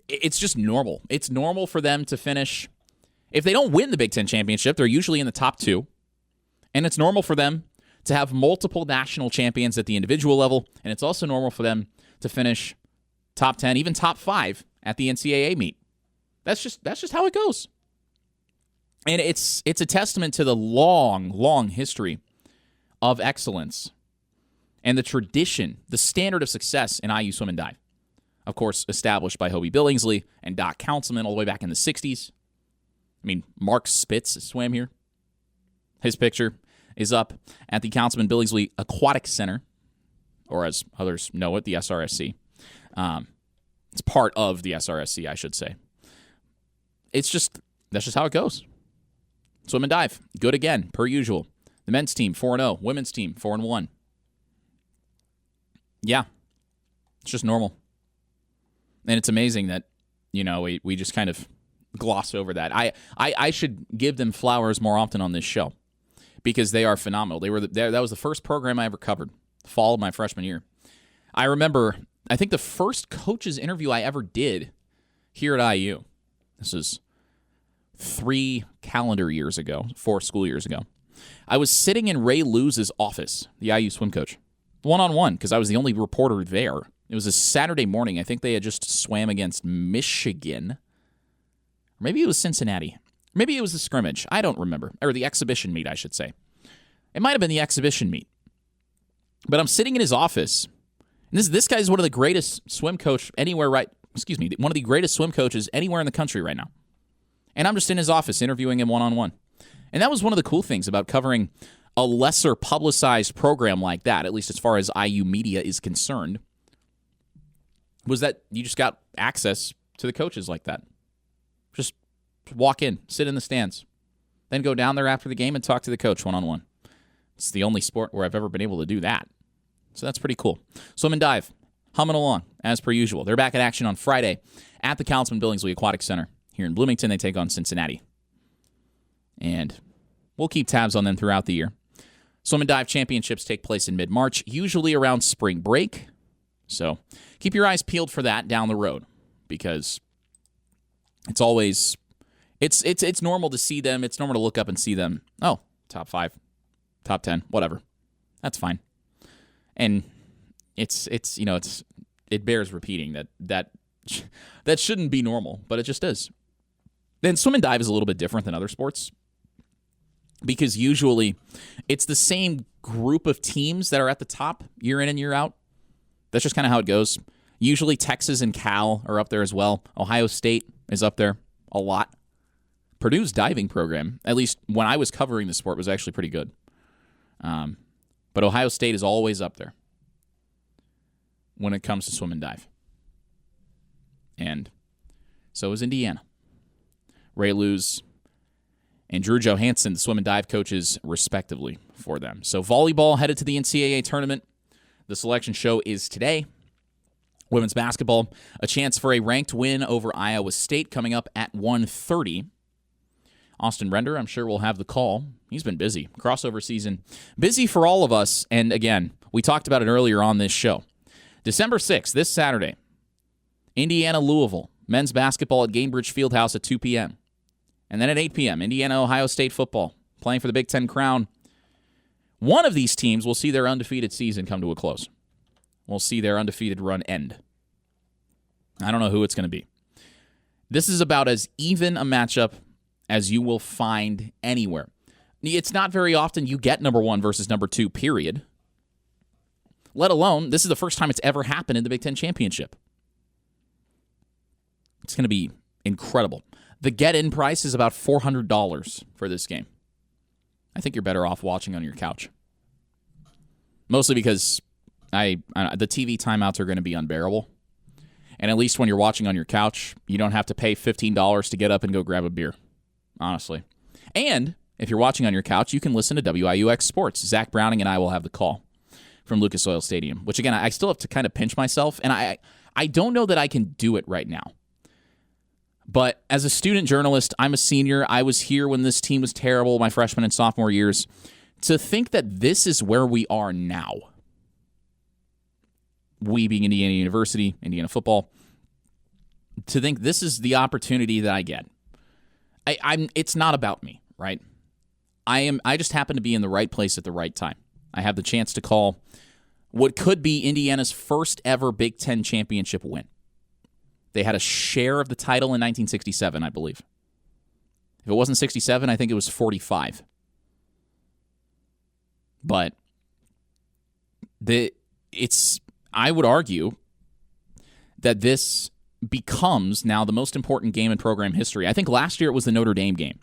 It's just normal. It's normal for them to finish. If they don't win the Big Ten championship, they're usually in the top 2. And it's normal for them to have multiple national champions at the individual level. And it's also normal for them to finish top 10, even top 5 at the NCAA meet. That's just how it goes. And it's a testament to the long, long history of excellence and the tradition, the standard of success in IU swim and dive. Of course, established by Hobie Billingsley and Doc Councilman all the way back in the 60s. I mean, Mark Spitz swam here. His picture is up at the Councilman Billingsley Aquatic Center, or as others know it, the SRSC. It's part of the SRSC, I should say. That's just how it goes. Swim and dive, good again, per usual. The men's team, 4-0. Women's team, 4-1. Yeah. It's just normal. And it's amazing that, we just kind of gloss over that. I should give them flowers more often on this show because they are phenomenal. That was the first program I ever covered, fall of my freshman year. I remember, I think the first coach's interview I ever did here at IU, this is 4 school years ago. I was sitting in Ray Luz's office, the IU swim coach, one-on-one, because I was the only reporter there. It was a Saturday morning. I think they had just swam against Michigan. Maybe it was Cincinnati. Maybe it was the scrimmage. I don't remember. Or the exhibition meet, I should say. It might have been the exhibition meet. But I'm sitting in his office. And this guy is one of the greatest swim coach anywhere one of the greatest swim coaches anywhere in the country right now. And I'm just in his office interviewing him one-on-one. And that was one of the cool things about covering a lesser publicized program like that, at least as far as IU media is concerned, was that you just got access to the coaches like that. Just walk in, sit in the stands, then go down there after the game and talk to the coach one-on-one. It's the only sport where I've ever been able to do that. So that's pretty cool. Swim and dive, humming along as per usual. They're back in action on Friday at the Councilman Billingsley Aquatic Center here in Bloomington. They take on Cincinnati. And we'll keep tabs on them throughout the year. Swim and dive championships take place in mid-March, usually around spring break. So keep your eyes peeled for that down the road because it's always it's normal to see them. It's normal to look up and see them. Oh, top 5, top 10, whatever. That's fine. And it bears repeating that shouldn't be normal, but it just is. Then swim and dive is a little bit different than other sports because usually it's the same group of teams that are at the top year in and year out. That's just kind of how it goes. Usually Texas and Cal are up there as well. Ohio State is up there a lot. Purdue's diving program, at least when I was covering the sport, was actually pretty good. But Ohio State is always up there when it comes to swim and dive. And so is Indiana. Ray Luz and Drew Johansson, the swim and dive coaches, respectively, for them. So volleyball headed to the NCAA tournament. The selection show is today. Women's basketball, a chance for a ranked win over Iowa State coming up at 1:30. Austin Render, I'm sure, will have the call. He's been busy. Crossover season. Busy for all of us. And again, we talked about it earlier on this show. December 6th, this Saturday, Indiana-Louisville. Men's basketball at Gainbridge Fieldhouse at 2 p.m. And then at 8 p.m., Indiana-Ohio State football, playing for the Big Ten crown. One of these teams will see their undefeated season come to a close. We'll see their undefeated run end. I don't know who it's going to be. This is about as even a matchup as you will find anywhere. It's not very often you get number 1 versus number 2, period. Let alone, this is the first time it's ever happened in the Big Ten Championship. It's going to be incredible. The get-in price is about $400 for this game. I think you're better off watching on your couch. Mostly because the TV timeouts are going to be unbearable. And at least when you're watching on your couch, you don't have to pay $15 to get up and go grab a beer, honestly. And if you're watching on your couch, you can listen to WIUX Sports. Zach Browning and I will have the call from Lucas Oil Stadium, which, again, I still have to kind of pinch myself, and I don't know that I can do it right now. But as a student journalist, I'm a senior. I was here when this team was terrible my freshman and sophomore years. To think that this is where we are now, we being Indiana University, Indiana football, to think this is the opportunity that I get. It's not about me, right? I just happen to be in the right place at the right time. I have the chance to call what could be Indiana's first ever Big Ten championship win. They had a share of the title in 1967, I believe. If it wasn't 67, I think it was 45. But I would argue that this becomes now the most important game in program history. I think last year it was the Notre Dame game,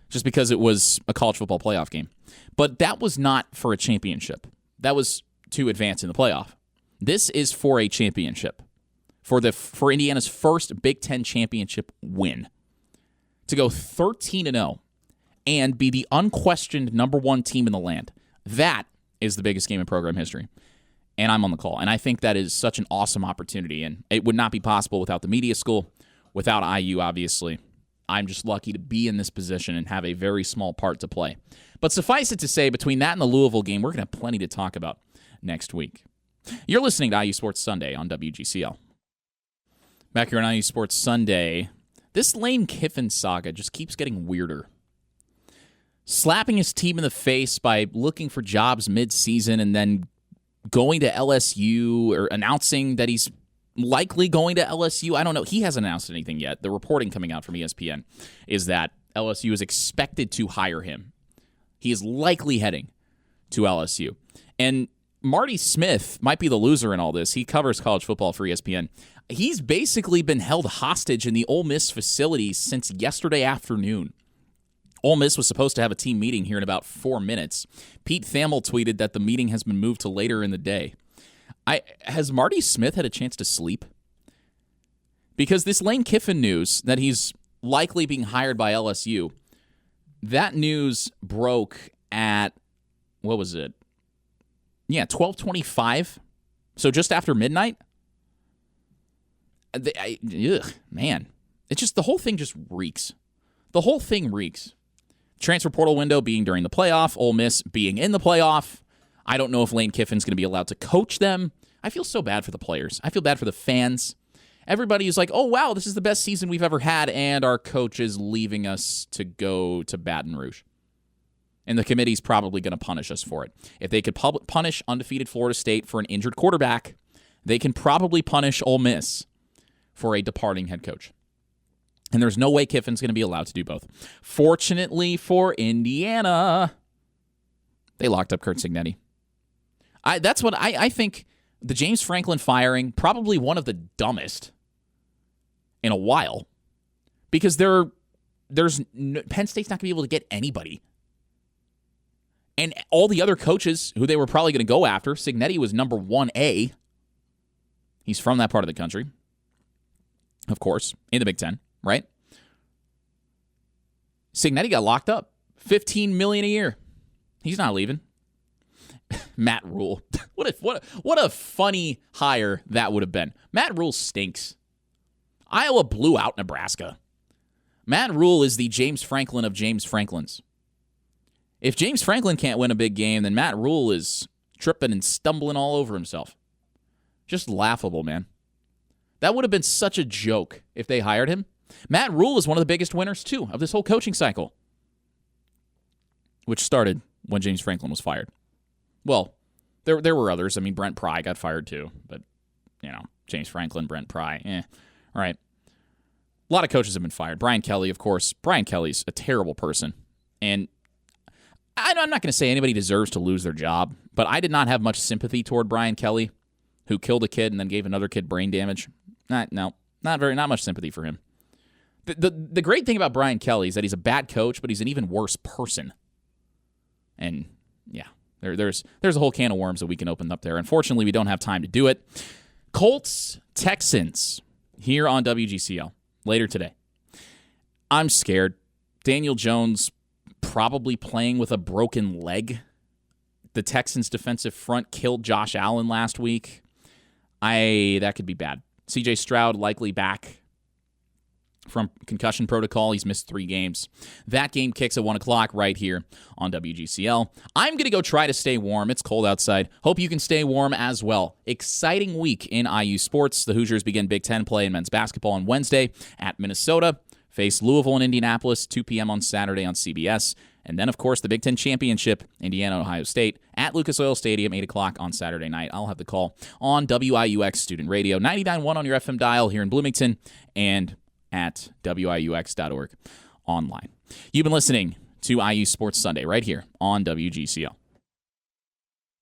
just because it was a college football playoff game. But that was not for a championship. That was to advance in the playoff. This is for a championship. For Indiana's first Big Ten championship win. To go 13-0 and be the unquestioned number one team in the land. That is the biggest game in program history. And I'm on the call. And I think that is such an awesome opportunity. And it would not be possible without the media school, without IU, obviously. I'm just lucky to be in this position and have a very small part to play. But suffice it to say, between that and the Louisville game, we're going to have plenty to talk about next week. You're listening to IU Sports Sunday on WGCL. Back here on IU Sports Sunday, this Lane Kiffin saga just keeps getting weirder. Slapping his team in the face by looking for jobs mid-season and then going to LSU or announcing that he's likely going to LSU. I don't know. He hasn't announced anything yet. The reporting coming out from ESPN is that LSU is expected to hire him. He is likely heading to LSU. And Marty Smith might be the loser in all this. He covers college football for ESPN. He's basically been held hostage in the Ole Miss facility since yesterday afternoon. Ole Miss was supposed to have a team meeting here in about 4 minutes. Pete Thamel tweeted that the meeting has been moved to later in the day. Has Marty Smith had a chance to sleep? Because this Lane Kiffin news that he's likely being hired by LSU, that news broke at, what was it? Yeah, 12:25. So just after midnight. Man, it's just, the whole thing just reeks. The whole thing reeks. Transfer portal window being during the playoff, Ole Miss being in the playoff. I don't know if Lane Kiffin's going to be allowed to coach them. I feel so bad for the players. I feel bad for the fans. Everybody is like, oh, wow, this is the best season we've ever had, and our coach is leaving us to go to Baton Rouge. And the committee's probably going to punish us for it. If they could punish undefeated Florida State for an injured quarterback, they can probably punish Ole Miss for a departing head coach. And there's no way Kiffin's going to be allowed to do both. Fortunately for Indiana, they locked up Curt Cignetti. That's what I think. The James Franklin firing, probably one of the dumbest in a while, because Penn State's not going to be able to get anybody. And all the other coaches who they were probably going to go after, Cignetti was number 1A. He's from that part of the country, of course, in the Big Ten, right? Cignetti got locked up. $15 million a year. He's not leaving. Matt Rule. What a funny hire that would have been. Matt Rule stinks. Iowa blew out Nebraska. Matt Rule is the James Franklin of James Franklins. If James Franklin can't win a big game, then Matt Rule is tripping and stumbling all over himself. Just laughable, man. That would have been such a joke if they hired him. Matt Rule is one of the biggest winners, too, of this whole coaching cycle, which started when James Franklin was fired. Well, there were others. I mean, Brent Pry got fired, too. But, James Franklin, Brent Pry, all right. A lot of coaches have been fired. Brian Kelly, of course. Brian Kelly's a terrible person. And I'm not going to say anybody deserves to lose their job, but I did not have much sympathy toward Brian Kelly, who killed a kid and then gave another kid brain damage. Not much sympathy for him. The great thing about Brian Kelly is that he's a bad coach, but he's an even worse person. And yeah, there's a whole can of worms that we can open up there. Unfortunately, we don't have time to do it. Colts, Texans, here on WGCL later today. I'm scared. Daniel Jones probably playing with a broken leg. The Texans' defensive front killed Josh Allen last week. That could be bad. C.J. Stroud likely back from concussion protocol. He's missed 3 games. That game kicks at 1 o'clock right here on WGCL. I'm going to go try to stay warm. It's cold outside. Hope you can stay warm as well. Exciting week in IU sports. The Hoosiers begin Big Ten play in men's basketball on Wednesday at Minnesota. Face Louisville and Indianapolis, 2 p.m. on Saturday on CBS. And then, of course, the Big Ten Championship, Indiana-Ohio State, at Lucas Oil Stadium, 8 o'clock on Saturday night. I'll have the call on WIUX Student Radio, 99.1 on your FM dial here in Bloomington, and at WIUX.org online. You've been listening to IU Sports Sunday right here on WGCL.